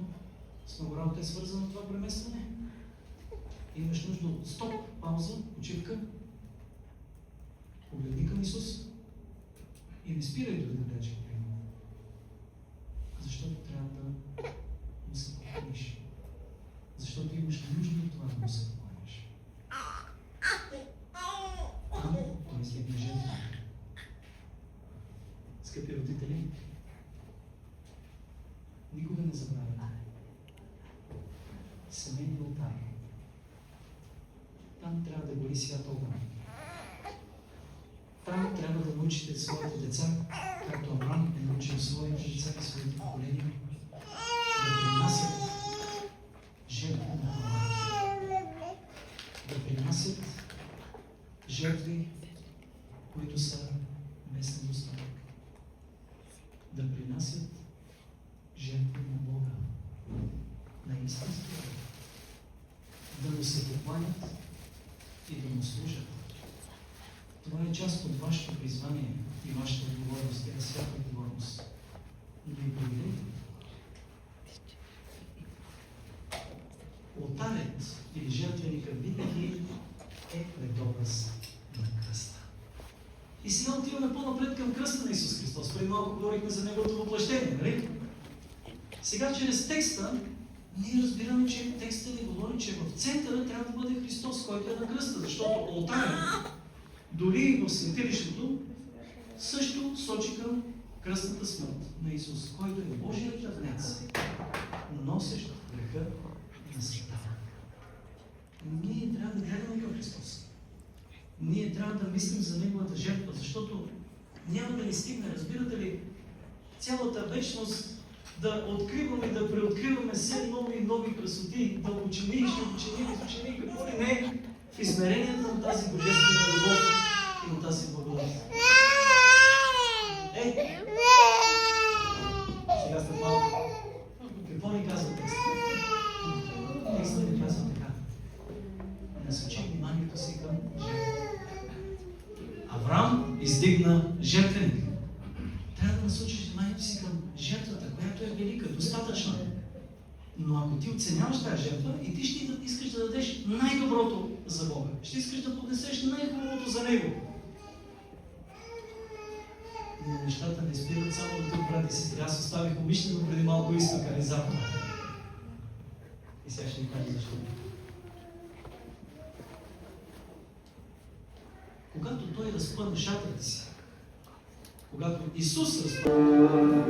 S5: С много работа е свързано това преместване. Имаш нужда от стоп, пауза, почивка. Погледни към Исус и не спирай дори да рече при Него. Защото трябва да му се поклониш. Защото имаш нужда от това да му се поклониш. Той издигна жертва. Никога не забравяйте. Семейни алтари. Там трябва да гори свят огън. Там трябва да научите своите деца, както Авраам е научил своите деца и своите поколения, да принасят жертви на Бога. Да принасят жертви, които са без недостатък. Да принасят жертви на Бога, на истинския Бог. Да му се покланят и да му служат. Това е част от вашето призвание и вашата отговорност. Тя е свята отговорност. Но и проверете. Олтарът или жертвеника винаги е предобраз на кръста. И сега отиваме по-напред към кръста на Исус Христос. Преди малко говорихме за Неговото въплъщение, нали? Сега чрез текста ние разбираме, че текстът ни говори, че в центъра трябва да бъде Христос, който е на кръста, защото олтарът, дори в светилището, също сочи към кръстната смърт на Исус, който е Божият жертвенец, носещ греха на света. Ние трябва да гледаме към Христос. Ние трябва да мислим за Неговата жертва, защото няма да ни стигне, разбирате ли, цялата вечност да откриваме, да преоткриваме все нови и нови красоти, да учени, какво ли не, в измерението на тази божествена любов и на тази благодат. Сега сте малко. Какво ни казва текстът? Текстът ни казва така. Насочи вниманието си към жертва. Авраам издигна жертвеник. Трябва да насочиш вниманието си към жертвата, която е велика, достатъчна. Но ако ти оценяваш тази жертва и ти ще искаш да дадеш най-доброто за Бога, ще искаш да поднесеш най-хубавото за Него. Но нещата не спират само до тук, брати и сестри. Аз оставих умишлено преди малко изтока и запада. И сега ще ви кажа защо. Когато Той разпъна шатрата си, когато Исус разпъна,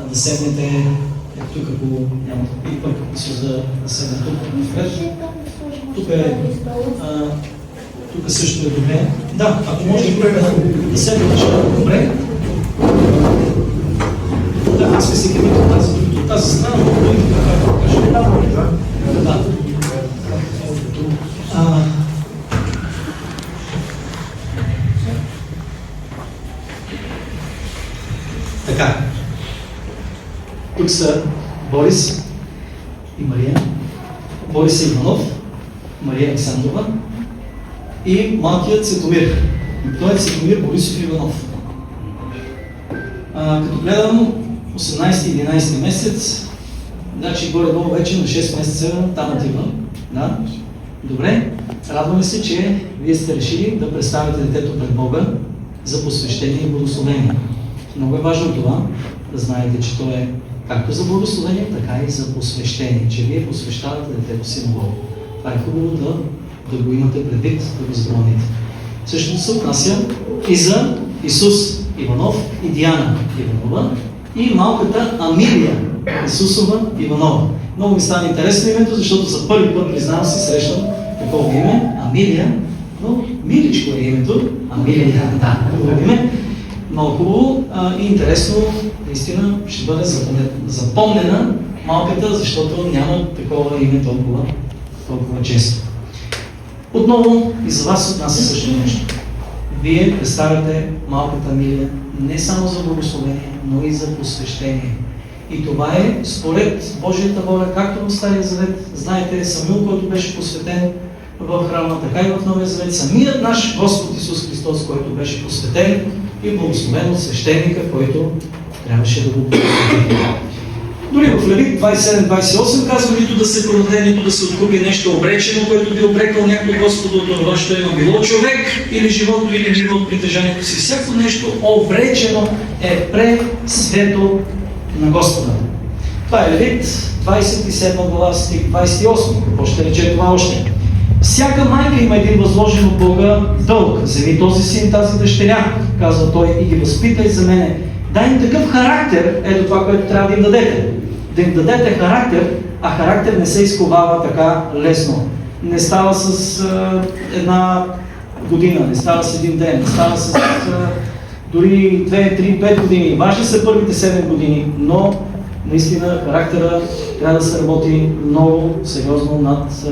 S5: Да седнете тук, ако нямате пипък, да седнете тук напред. Тук също е добре. Да, ако може да седнете добре. Да, аз мисля, че от тази страна, но да ви кажа. Да. Така. Тук са Борис и Мария. Борис Иванов, Мария Александрова и малкият Светомир. Той е Светомир Борисов Иванов. Като гледам 18-11 месец, значи горе-долу вече на 6 месеца там отива. Да? Добре. Радваме се, че вие сте решили да представите детето пред Бога за посвещение и благословение. Много е важно това, да знаете, че то е както за благословение, така и за посвещение, че вие посвещавате детето си на Бога. Това е хубаво да го имате предвид, да го запомните. Същото се отнася и за Исус Иванов и Диана Иванова и малката Амилия Исусова Иванова. Много ми стана интересно името, защото за първи път, признавам си, срещам такова име, Амилия, но миличко е името, Амилия, да, хубаво име. Много хубаво и интересно, наистина ще бъде запомнена малката, защото няма такова име толкова често. Отново и за вас от нас е също нещо. Вие представяте малката Амилия не само за благословение, но и за посвещение. И това е според Божията воля, както в Стария Завет. Знаете, Самуил, който беше посветен в храма, така и в Новия Завет. Самият наш Господ Исус Христос, който беше посветен и благословен от свещеника, който трябваше да го благослови. Дори в Левит 27-28 казва, нито да се продаде, нито да се откупи нещо обречено, което би обрекал някой Господа от това, що има било човек или животно, или ниво от притежанието си. Всяко нещо обречено е пресвето на Господа. Това е Левит 27 глава, стих 28. Какво ще рече това още? Всяка майка има един възложен от Бога дълг. Вземи този син, тази дъщеря, казва той, и ги възпитай за мене. Дай им такъв характер, ето това, което трябва да им дадете. Да им дадете характер, а характер не се изковава така лесно. Не става с една година, не става с един ден, не става с дори 2, 3, 5 години. Важни са първите 7 години, но наистина характера трябва да се работи много сериозно над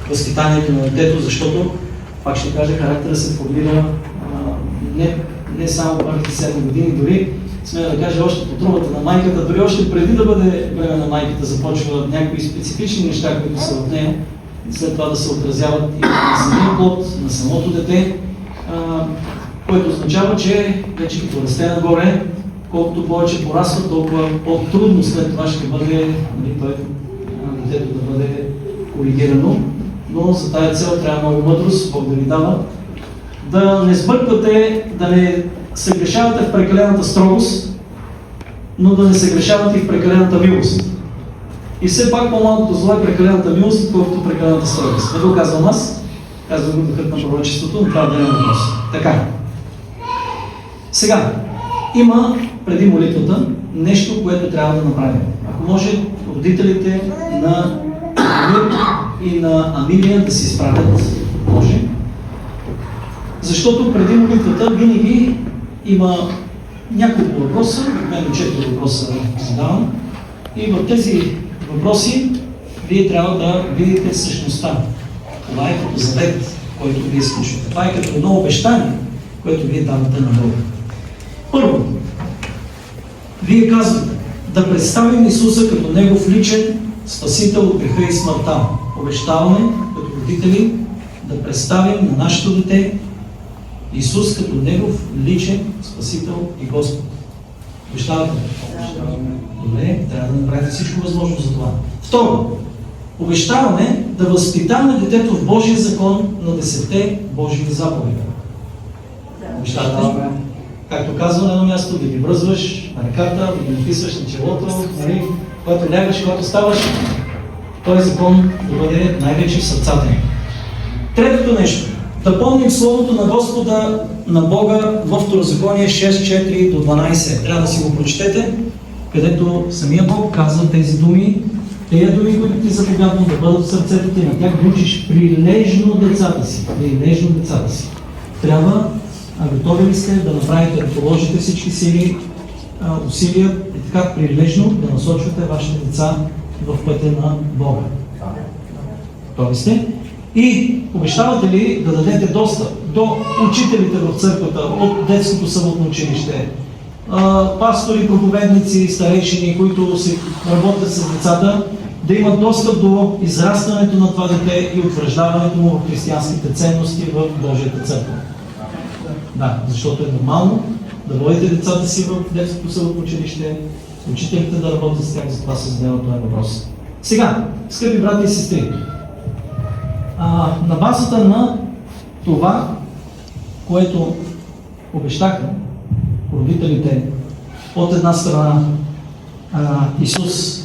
S5: възпитанието на детето, защото, пак ще кажа, характера се формира не само първите 7 години, дори сме да кажа още по трубата на майката, дори още преди да бъде време на майката започват някои специфични неща, които са в нея, след това да се отразяват и на самия плод, на самото дете, което означава, че вече като расте нагоре, колкото повече пораства, толкова по-трудно след това ще бъде детето да бъде коригирано, но за тази цел трябва много мъдрост, Бог да ви дава, да не сбърквате, да не се грешавате в прекалената строгост, но да не се грешавате и в прекалената милост. И все пак по-малкото зло е прекалената милост, отколкото прекалената строгост. Не го казвам аз, казвам го духът на пророчеството, но това е отделен въпрос. Така. Сега, има преди молитвата нещо, което трябва да направим. Ако може родителите на Емир и на Амилия да се изправят, може. Защото преди молитвата винаги има няколко въпроса, обикновено 4 въпроса задавам. И в тези въпроси вие трябва да видите същността. Това е като завет, който вие изключвате. Това е като едно обещание, което вие давате на Бога. Първо, вие казвате да представим Исуса като Негов личен Спасител от греха и смъртта. Обещаваме като родители да представим на нашето дете Исус като Негов личен Спасител и Господ. Обещавате? Добре, трябва да направите всичко възможно за това. Второ, обещаваме да възпитаваме детето в Божия закон на 10 Божии заповеди. Обещавате? Както казвам на едно място, да ги връзваш на ръката, да ги написваш на челото, нали, когато лягаш, когато ставаш, този закон да бъде най-вече в сърцата ни. Третото нещо. Да помним Словото на Господа, на Бога в Второзаконие 6:4 до 12. Трябва да си го прочетете, където самия Бог казва тези думи, тези думи, които ти заповядвам да бъдат в сърцето ти, на тях да учиш прилежно децата си. Прилежно децата си. Трябва, готови ли сте да направите, да положите всички сили, усилия и така прилежно да насочвате вашите деца в пътя на Бога. Готови сте? И обещавате ли да дадете достъп до учителите в църквата, от детското съботно училище, пастори, проповедници, старейшини, които си работят с децата, да имат достъп до израстването на това дете и утвърждаването му в християнските ценности в Божията църква? Да, защото е нормално да водите децата си в детското съботно училище, учителите да работят с тях, за това се задава този въпрос. Сега, скъпи брати и сестри, на базата на това, което обещаха родителите от една страна Исус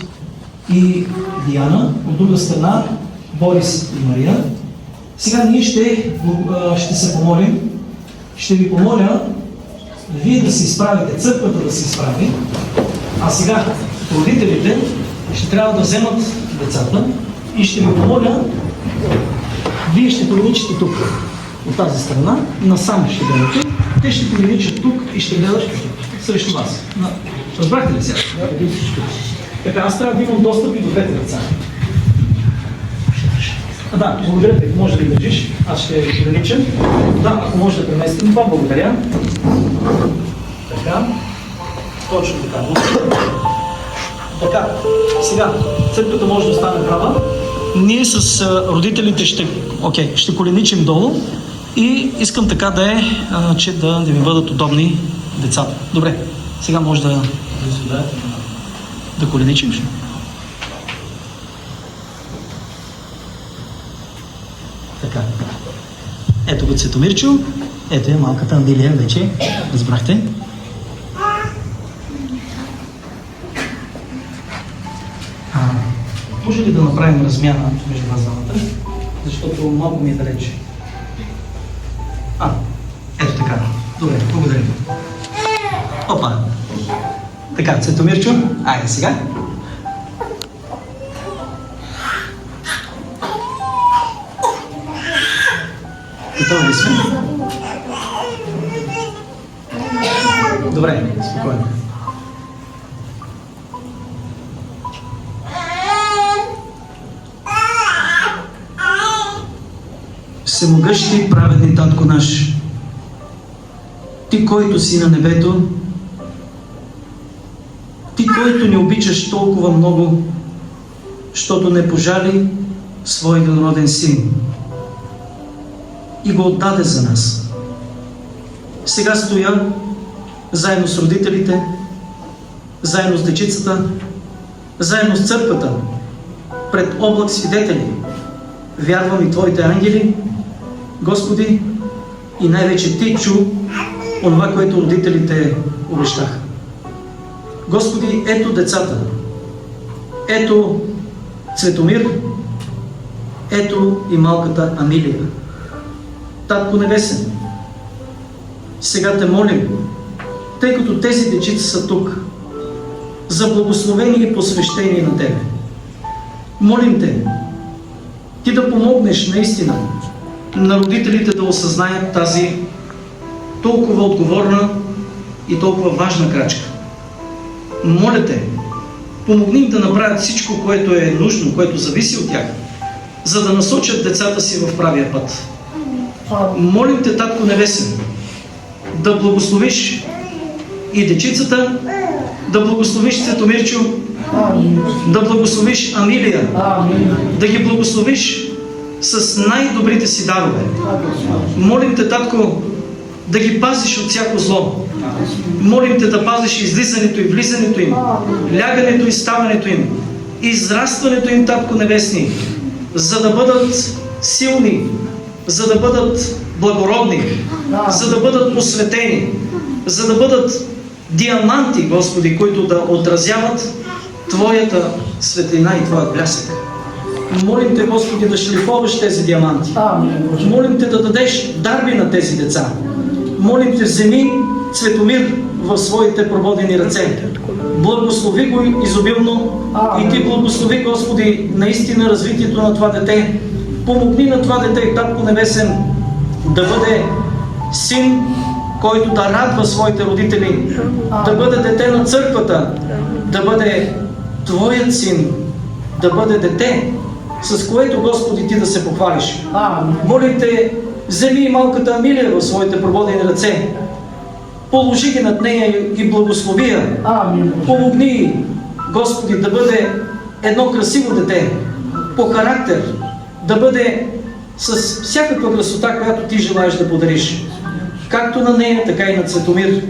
S5: и Диана, от друга страна Борис и Мария, сега ние ще се помолим. Ще ви помоля вие да се изправите, църквата да се изправи, а сега родителите ще трябва да вземат децата и ще ви помоля, вие ще приличате тук, от тази страна, насам ще гледате, те ще приличат тук и ще гледат срещу вас. Разбрахте ли сега? Така, аз трябва да имам достъп и до двете деца. Да, благодаря те, може да ги държиш, аз ще ги приличам. Да, ако може да преместим това, благодаря. Така, точно така. Така, сега, църквата може да стане права. Ние с родителите ще коленичим долу и искам така да е, че да ви бъдат удобни децата. Добре, сега може да коленичим. Така. Ето го Цветомирчо, ето е малката Андилия вече, разбрахте. Може ли да направим размяна между вас двамата? Защото малко ми е далече. Ето така. Добре, благодаря. Опа. Така, Цветомирчо, айде сега. Готови ли сме? Добре, спокойно. Всемогъщи праведни Татко наш, Ти, който си на небето, Ти, който ни обичаш толкова много, защото не пожали Свой единороден Син и го отдаде за нас. Сега стоя заедно с родителите, заедно с дечицата, заедно с църквата, пред облак свидетели. Вярвам и Твоите ангели, Господи, и най-вече Ти чу онова, което родителите обещаха. Господи, ето децата, ето Цветомир, ето и малката Амилия. Татко Небесен, сега Те молим, тъй като тези дечица са тук, за благословение и посвещение на Тебе. Молим Те, Ти да помогнеш наистина на родителите да осъзнаят тази толкова отговорна и толкова важна крачка. Моля Те, помогни им да направят всичко, което е нужно, което зависи от тях, за да насочат децата си в правия път. Молим Те, Татко Небесен, да благословиш и дечицата, да благословиш Цветомирчо, да благословиш Амилия, да ги благословиш с най-добрите си дарове. Молим Те, Татко, да ги пазиш от всяко зло. Молим Те да пазиш излизането и влизането им, лягането и ставането им, израстването им, Татко Небесни, за да бъдат силни, за да бъдат благородни, за да бъдат посветени, за да бъдат диаманти, Господи, които да отразяват Твоята светлина и Твоя блясък. Молим Те, Господи, да шлифоваш тези диаманти. Молим Те да дадеш дарби на тези деца. Молим Те, вземи Цветомир в своите прободени ръце. Благослови го изобилно и Ти благослови, Господи, наистина развитието на това дете. Помогни на това дете, Татко Небесен, да бъде син, който да радва своите родители, да бъде дете на църквата, да бъде Твоят син, да бъде дете, с което, Господи, Ти да се похвалиш. Молим Те, вземи и малката Амилия в своите прободени ръце, положи ги над нея и благослови я. Помогни, Господи, да бъде едно красиво дете, по характер, да бъде с всякаква красота, която Ти желаеш да подариш. Както на нея, така и на Цветомир.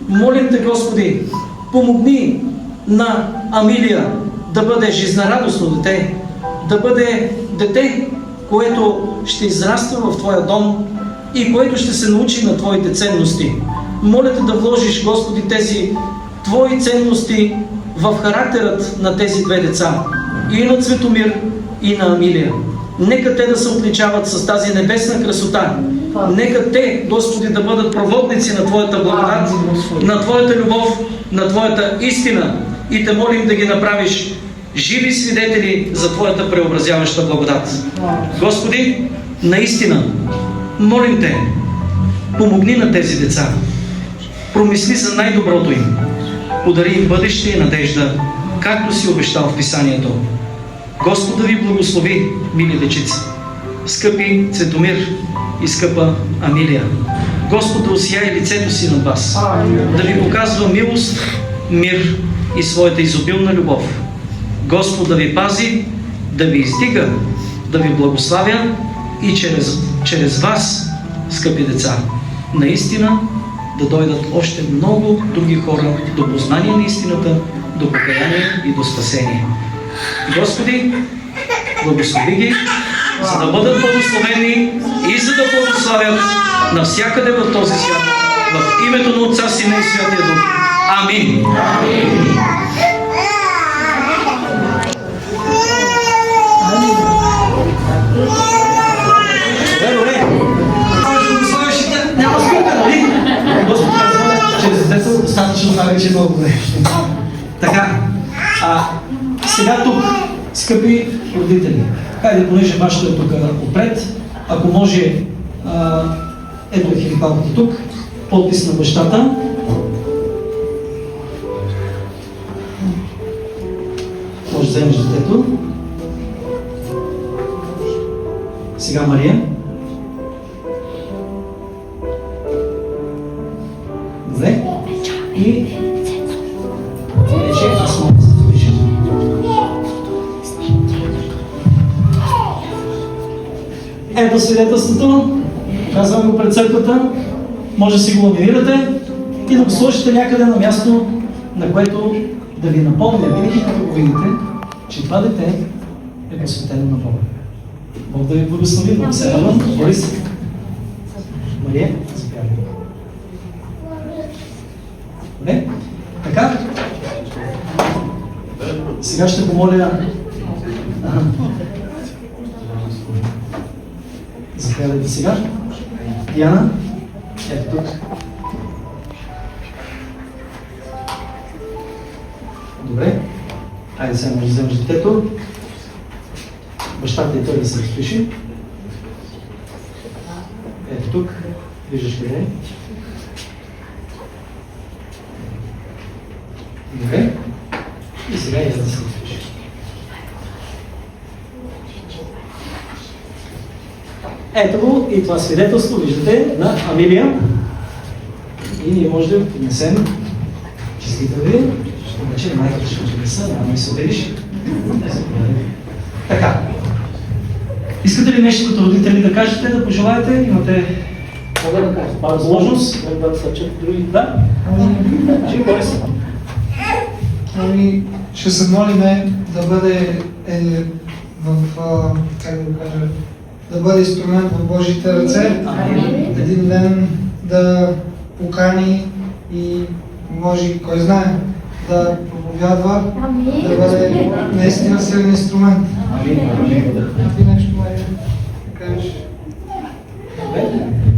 S5: Молим Те, Господи, помогни на Амилия да бъде жизнерадостно дете, да бъде дете, което ще израства в Твоя дом и което ще се научи на Твоите ценности. Моля Те да вложиш, Господи, тези Твои ценности в характерът на тези две деца. И на Цветомир, и на Амилия. Нека те да се отличават с тази небесна красота. Нека те, Господи, да бъдат проводници на Твоята благодат, на Твоята любов, на Твоята истина. И Те молим да ги направиш живи свидетели за Твоята преобразяваща благодат. Господи, наистина, молим Те, помогни на тези деца. Промисли за най-доброто им. Подари им бъдеще и надежда, както си обещал в Писанието. Господа Ви благослови, мили дечица, скъпи Цветомир и скъпа Амилия. Господ да осияе лицето си над вас, да Ви показва милост, мир и своята изобилна любов. Господ да Ви пази, да Ви издига, да Ви благославя и чрез вас, скъпи деца, наистина да дойдат още много други хора до познание на истината, до покаяние и до спасение. Господи, благослови ги, за да бъдат благословени и за да благославят навсякъде в този свят. В името на Отца, Сина и Святия Дух. Амин. Добре. Няма скука, нали? Господ казва, че за детето достатъчно това вече е много добре. Така, сега тук, скъпи родители, хайде, понеже вашето е тук отпред, ако може, ето е химикалката тук, подпис на бащата. Може да вземеш детето. Сега Мария. Добре? И вече аз мога да се запиша. Ето свидетелството. Казвам го пред църквата. Може да си го ламинирате и да го сложите някъде на място, на което да ви напомня, винаги като го видите, че това дете е посветено на Бога. Бог да ви благослови. Много се радвам. Борис. Мария, заповядай. Добре? Така? Сега ще помоля... Заповядайте сега. Диана, ето тук. Добре. Хайде сега може да вземеш детето. Бащата и той да се разпиши. Ето тук. Виждаш къде е. Добре. И сега и да се разпиши. Ето го и това свидетелство, виждате, на Амилия. И ние може да поднесем честита ви. Обаче майката ще поднеса, няма и се отделиш. Така. Искате ли нещо като родители да кажете, да пожелаете? Имате възможност? Да? Жив Борис.
S8: Ще се молиме да бъде как да го кажа, да бъде инструмент в Божите ръце. Един ден да покани и може, кой знае, да проповядва, да бъде наистина силен инструмент. Ти нещо може да кажеш?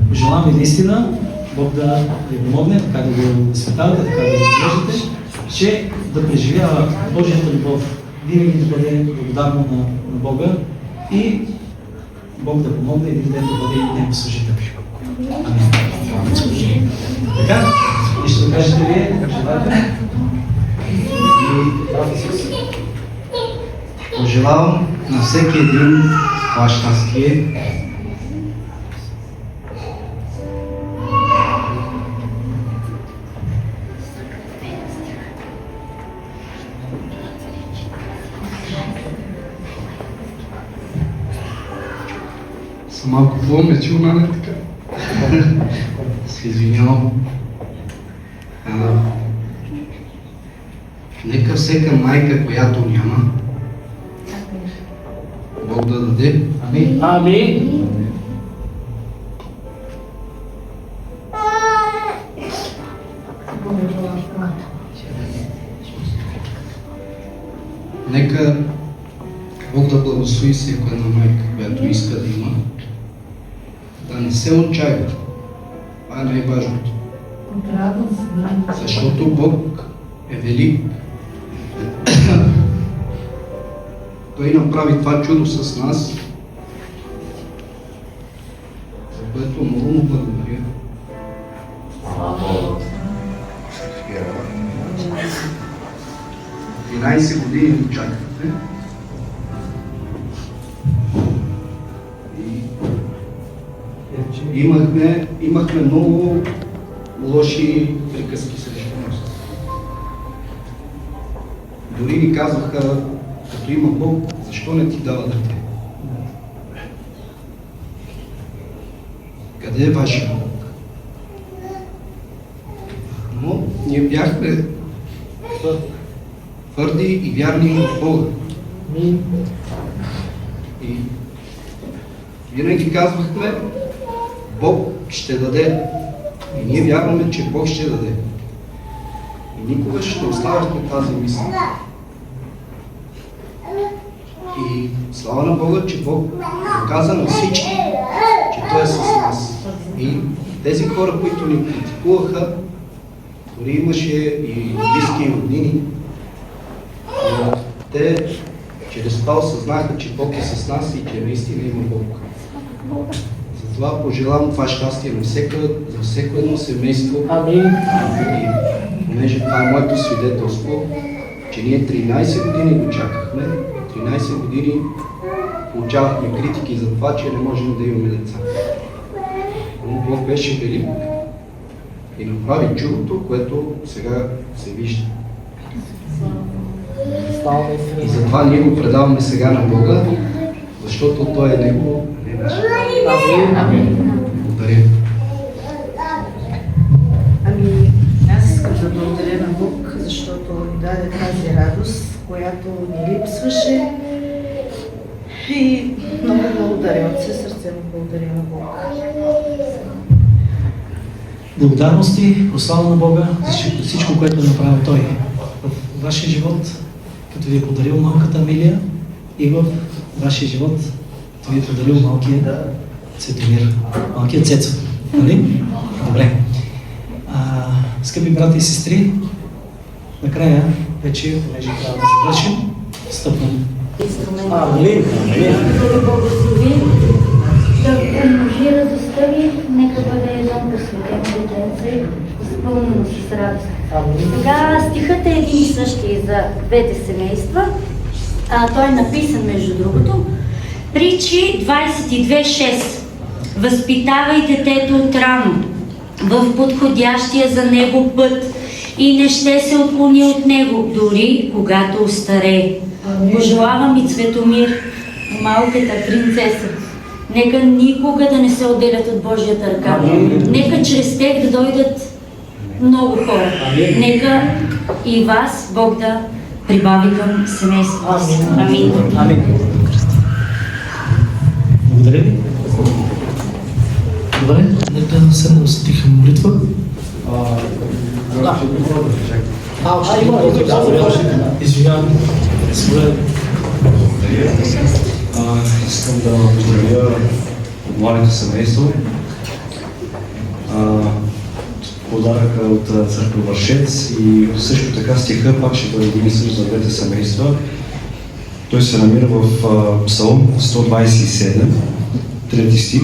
S5: Пожелавам ви наистина Бог да ви помогне, така да го възпитавате, така да го отглеждате, че да преживява Божията любов, винаги да бъде благодарно на Бога и Бог да помогне един ден да бъде Него служител. Амин. Така, нещо да кажете вие, желаете?
S2: Пожелавам на всеки един това щастие.
S8: Съм малко по-емоционален така.
S2: Се извинявам. Нека всяка майка, която няма, Бог да даде.
S5: Амин. Амин.
S2: Нека Бог да благослови всяка една майка, която иска да има. Да не се отчаива. Това е най-важното. Защото Бог е велик. Той направи това чудо с нас, за което много му благодаря. 13 години го чакахте. И имахме много лоши приказки срещу нас. Дори ни казваха, като има Бог, защо не ти дава дете? Къде е вашия Бог? Но ние бяхме твърди и вярни в Бога. И винаги казвахме, Бог ще даде. И ние вярваме, че Бог ще даде. И никога ще оставяхме тази мисъл. И слава на Бога, че Бог доказа на всички, че Той е с нас. И тези хора, които ни критикуваха, дори имаше и близки и роднини, те чрез това осъзнаха, че Бог е с нас и че наистина има Бог. Затова пожелавам това щастие на за всеко едно семейство.
S5: Амин.
S2: И понеже това е моето свидетелство, че ние 13 години го чакахме, 13 години получавахме критики за това, че не можем да имаме деца. Но Бог беше велик и направи чудото, което сега се вижда. И затова ние го предаваме сега на Бога, защото Той е Него, а не наш. Благодаря.
S9: Ами, аз искам да благодаря на Бог, защото ни даде тази радост, която ни липсваше. И много благодаря от все сърце му благодаря на Бог.
S5: Благодарности, прослава на Бога за всичко, което е направил Той в вашия живот, като ви е подарил малката Амилия, и в вашия живот, като ви е подарил малкия Цветомир, малкият Цецо. Нали? Добре. Скъпи брати и сестри, накрая вече, понеже трябва да завършим, стъпвам.
S7: Амин. Да го благослови, да умножи радостта ви, нека бъде едно посветено детенце, изпълнено с радост. Сега стихът е един и същи за двете семейства. Той е написан, между другото. Притчи 22:6. Възпитавай детето отрано в подходящия за него път и не ще се отклони от него, дори когато остарее. Пожелавам и Цветомир, малката принцеса, нека никога да не се отделят от Божията ръка. Нека чрез тях да дойдат много хора. Нека и вас Бог да прибави към семейството си. Амин.
S5: Амин. Благодаря ви. Добре, нека да седнем с тиха молитва. Извинявам.
S10: Искам да поздравя младото семейство. Подаръка от църква Вършец и също така стиха пак ще бъде един и същ за двете семейства. Той се намира в Псалом 127, 3 стих.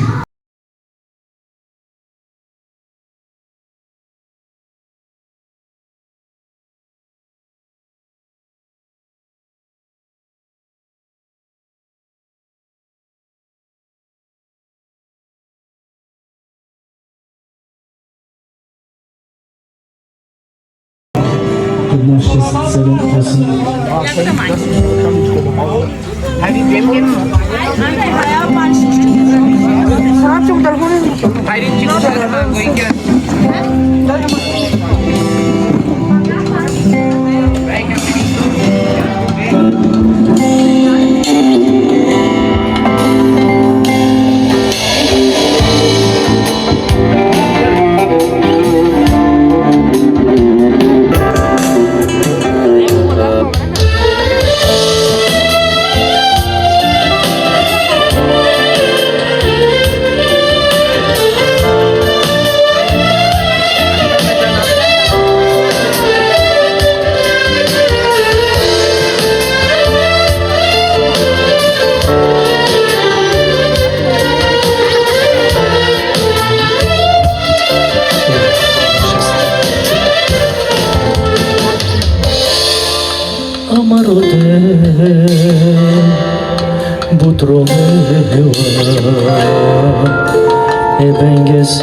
S5: Ebenges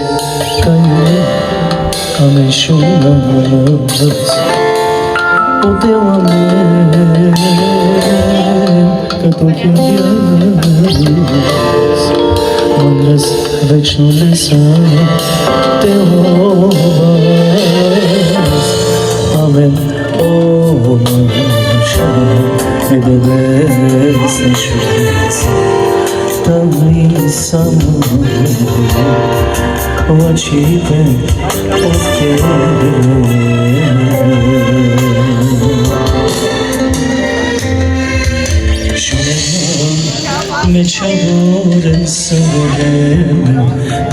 S5: kanye ameshunas o teu amém като киндиас мъдрас вечно леса теос амен о мъжа е дебес не шурес Tami sama wachipe oke Shona me chavore savorem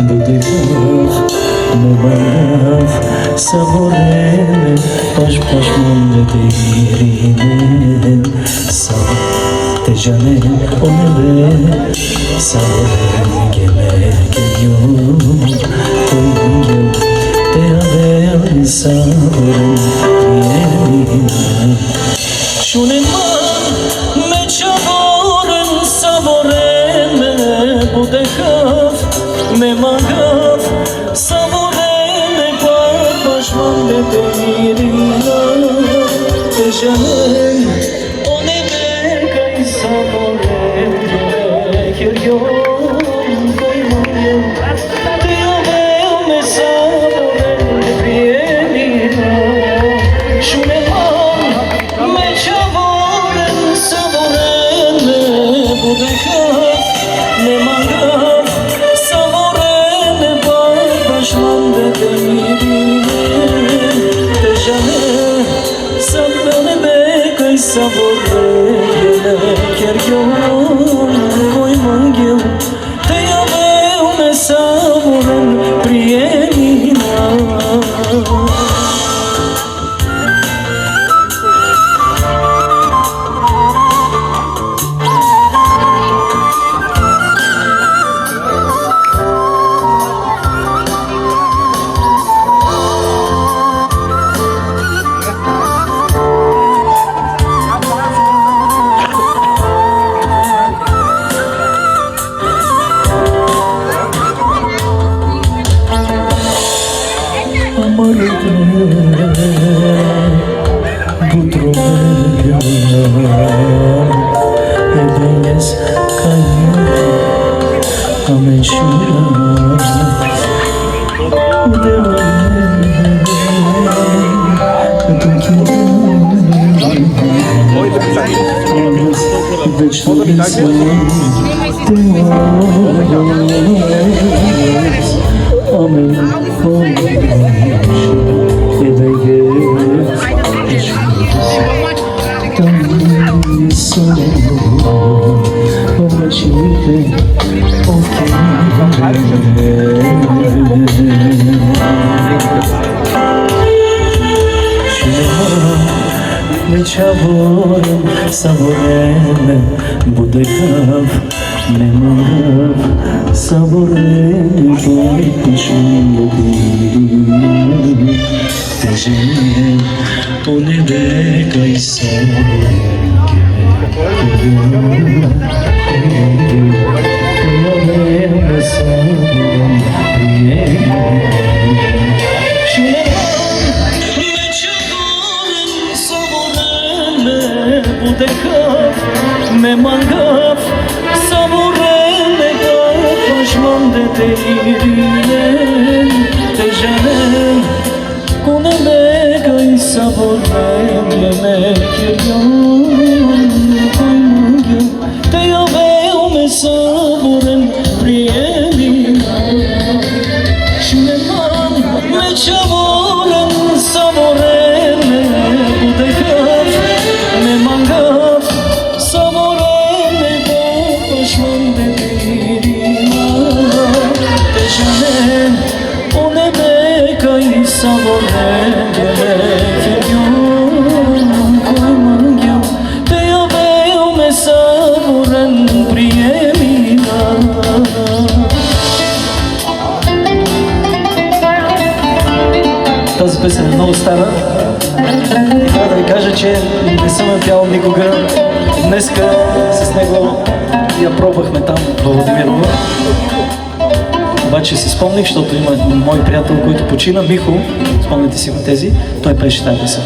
S5: budekaf nobaf savorem pash monde dirinen sa Tejane onere saborem gemergeyum koyum te haver saborem yerina Shunema me chavorem saborem budekaf me magav saborem pashman de teirina Tejane one veka I sabore Kiryon koymayım Teyaveo me sabore prielina Şuneman me çavoren saboren bu deha ne mangar saboren pashman de teirina Tejane sabrane veka I sabore Kiryon koymayım Teyaveo me saboren prielina Çavoren saboren bu dekav ne manav saboren boy pashman de Tejane one veka I sabore me mangav saboren pashman de teirina Tejane kone veka I saboren kiryon koymayım Teyaveo me saboren prielina Şuneman me çavoren saboren bu dekav me mangav saboren pashman de teirina Tejane one veka I saboren kiryon koymayım Teyaveo me saboren prielina Тази песен е много стара. Трябва да ви кажа, че не съм я пял никога. Днеска с него я пробвахме там в Владимирово. Обаче си спомних, защото има мой приятел, който почина, Михо, спомняте си го тези, той пеше тази песен.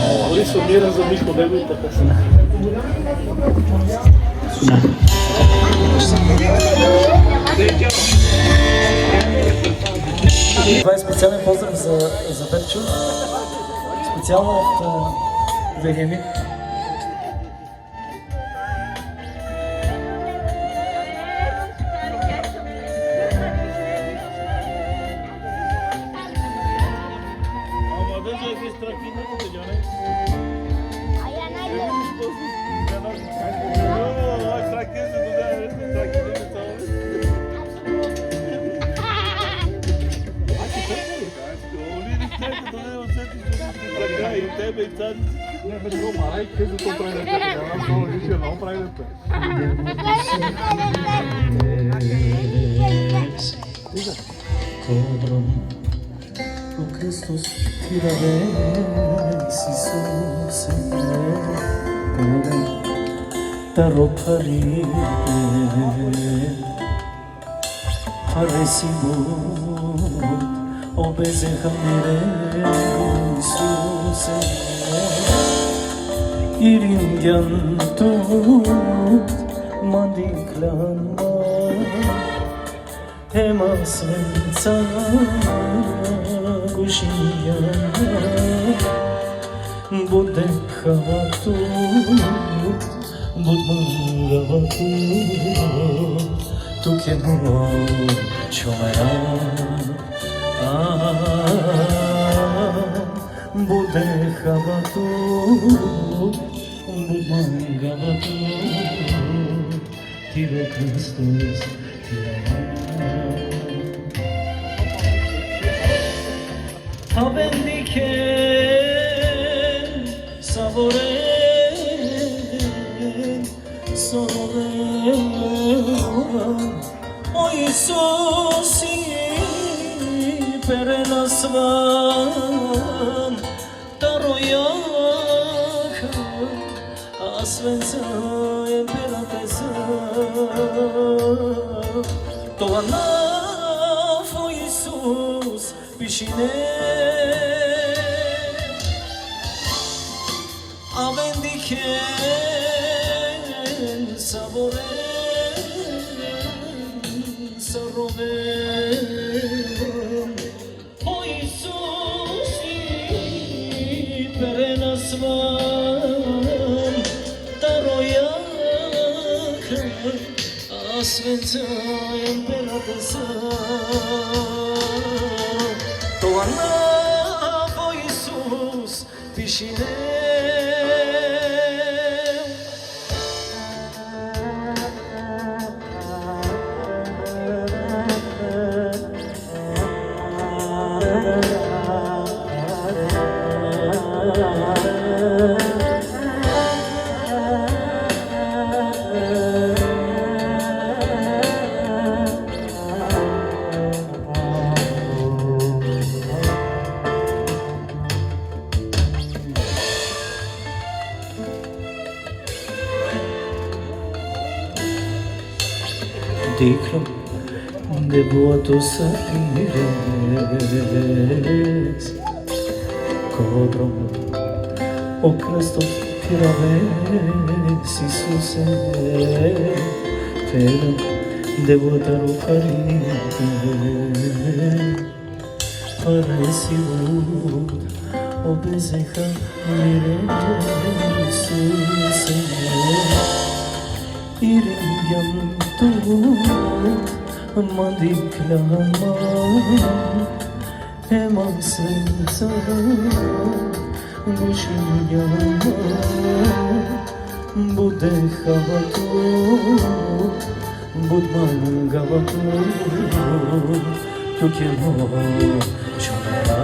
S5: Това е специален поздрав за Берчо, специално от Вегеми. Cobram o Cristo tira vez Jesus Senhor taropari Haresimu obeze hamire
S1: Iringiantut mandiklanma Ema svenca gushingianma Budekhavatut budmangavatut Tu kemo chomera Budekhavatut budmangavatut Tiro Christus Habendiken savoren soven O Isusi perenasvan taroyaka asvenza emperatesa Toana o Isus pishine Avendiken savoren saroven O Isusi perenasvan taroyaka asvența emperatesa Toana o Isus pishine Diclo de votos arires Codro o Christos tiraves Iisuse Felo de votar o farite Parecido o bezeja mire Iisuse Iringiantut mandiklanma Ema svenca gushingianma Budekhavatut budmangavatut Tu kemo chomera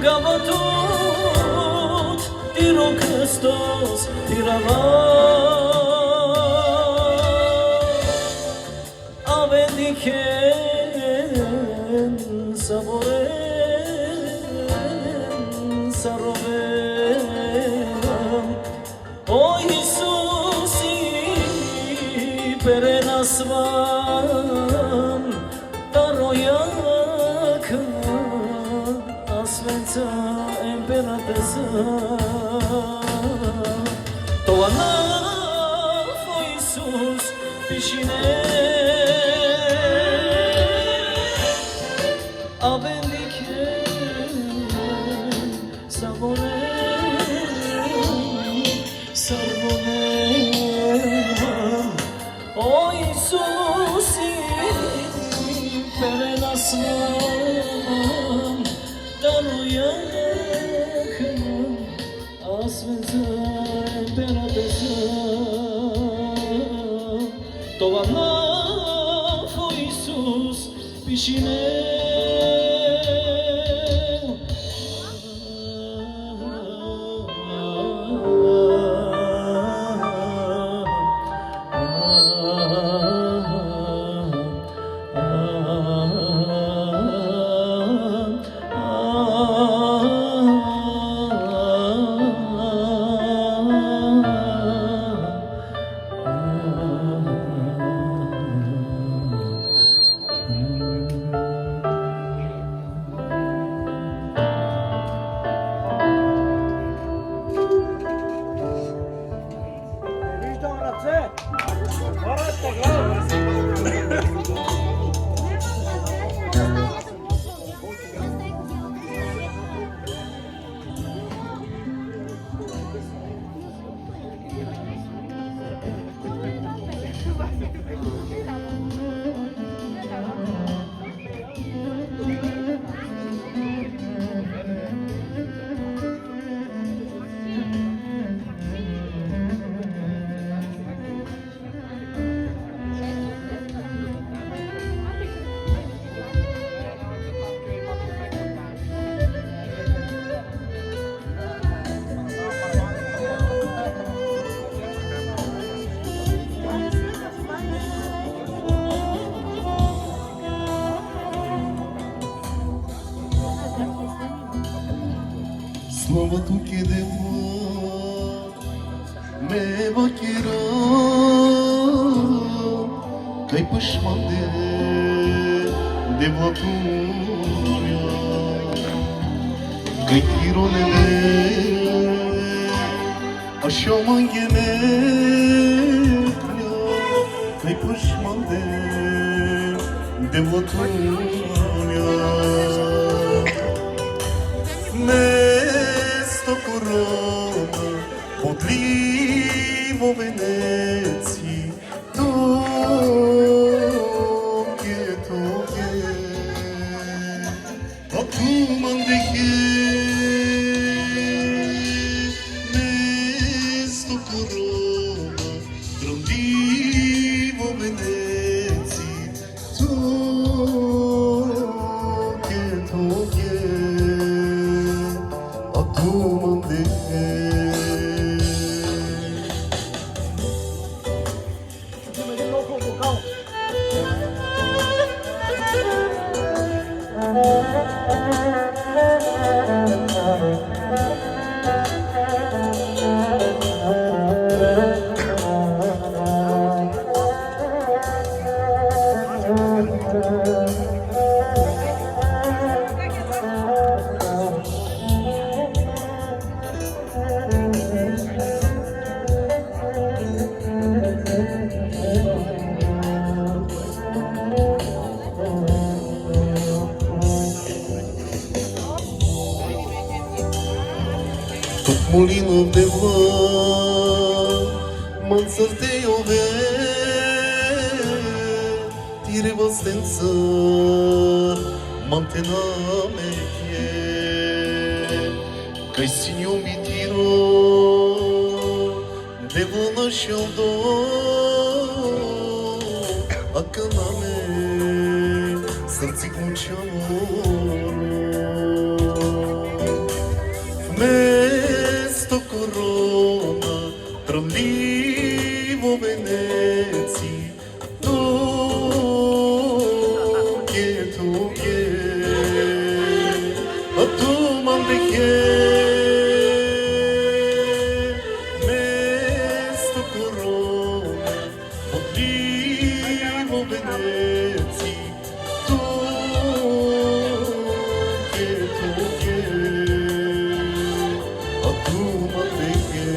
S1: Gavatut, Tiro Christus, Tirava Avendiken savoren saroven O Isusi perenasvan taroyaka Svența emperatesa Toana o Isus pishine Avendiken savoren saroven O Isusi perenasvan taroyaka asvența emperatesa Toana o Isus pishine
S11: trovato chiedevo me vaquero kai pushmande devo tuya kai kirone aşaman gene kai pushmande devo tuya mesto corona podlivo Venecji tokie a tu mandeche mesto corona trondivo Venecji tokie a tu mandeche Molinov de vent, mansas de ove, tire vastență, mantena mechie, kai sinio mitiro, de vana shaldo, akaname, srci kučavoro. Mesto corona, trondivo Venecji, tokie, a tu mandeche, mesto corona, podlivo Venecji, tokie, a tu mandeche.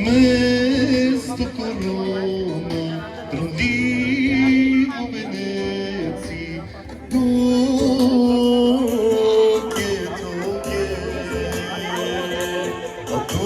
S11: Mesto corona, trondivo Venecji, tokie, a tu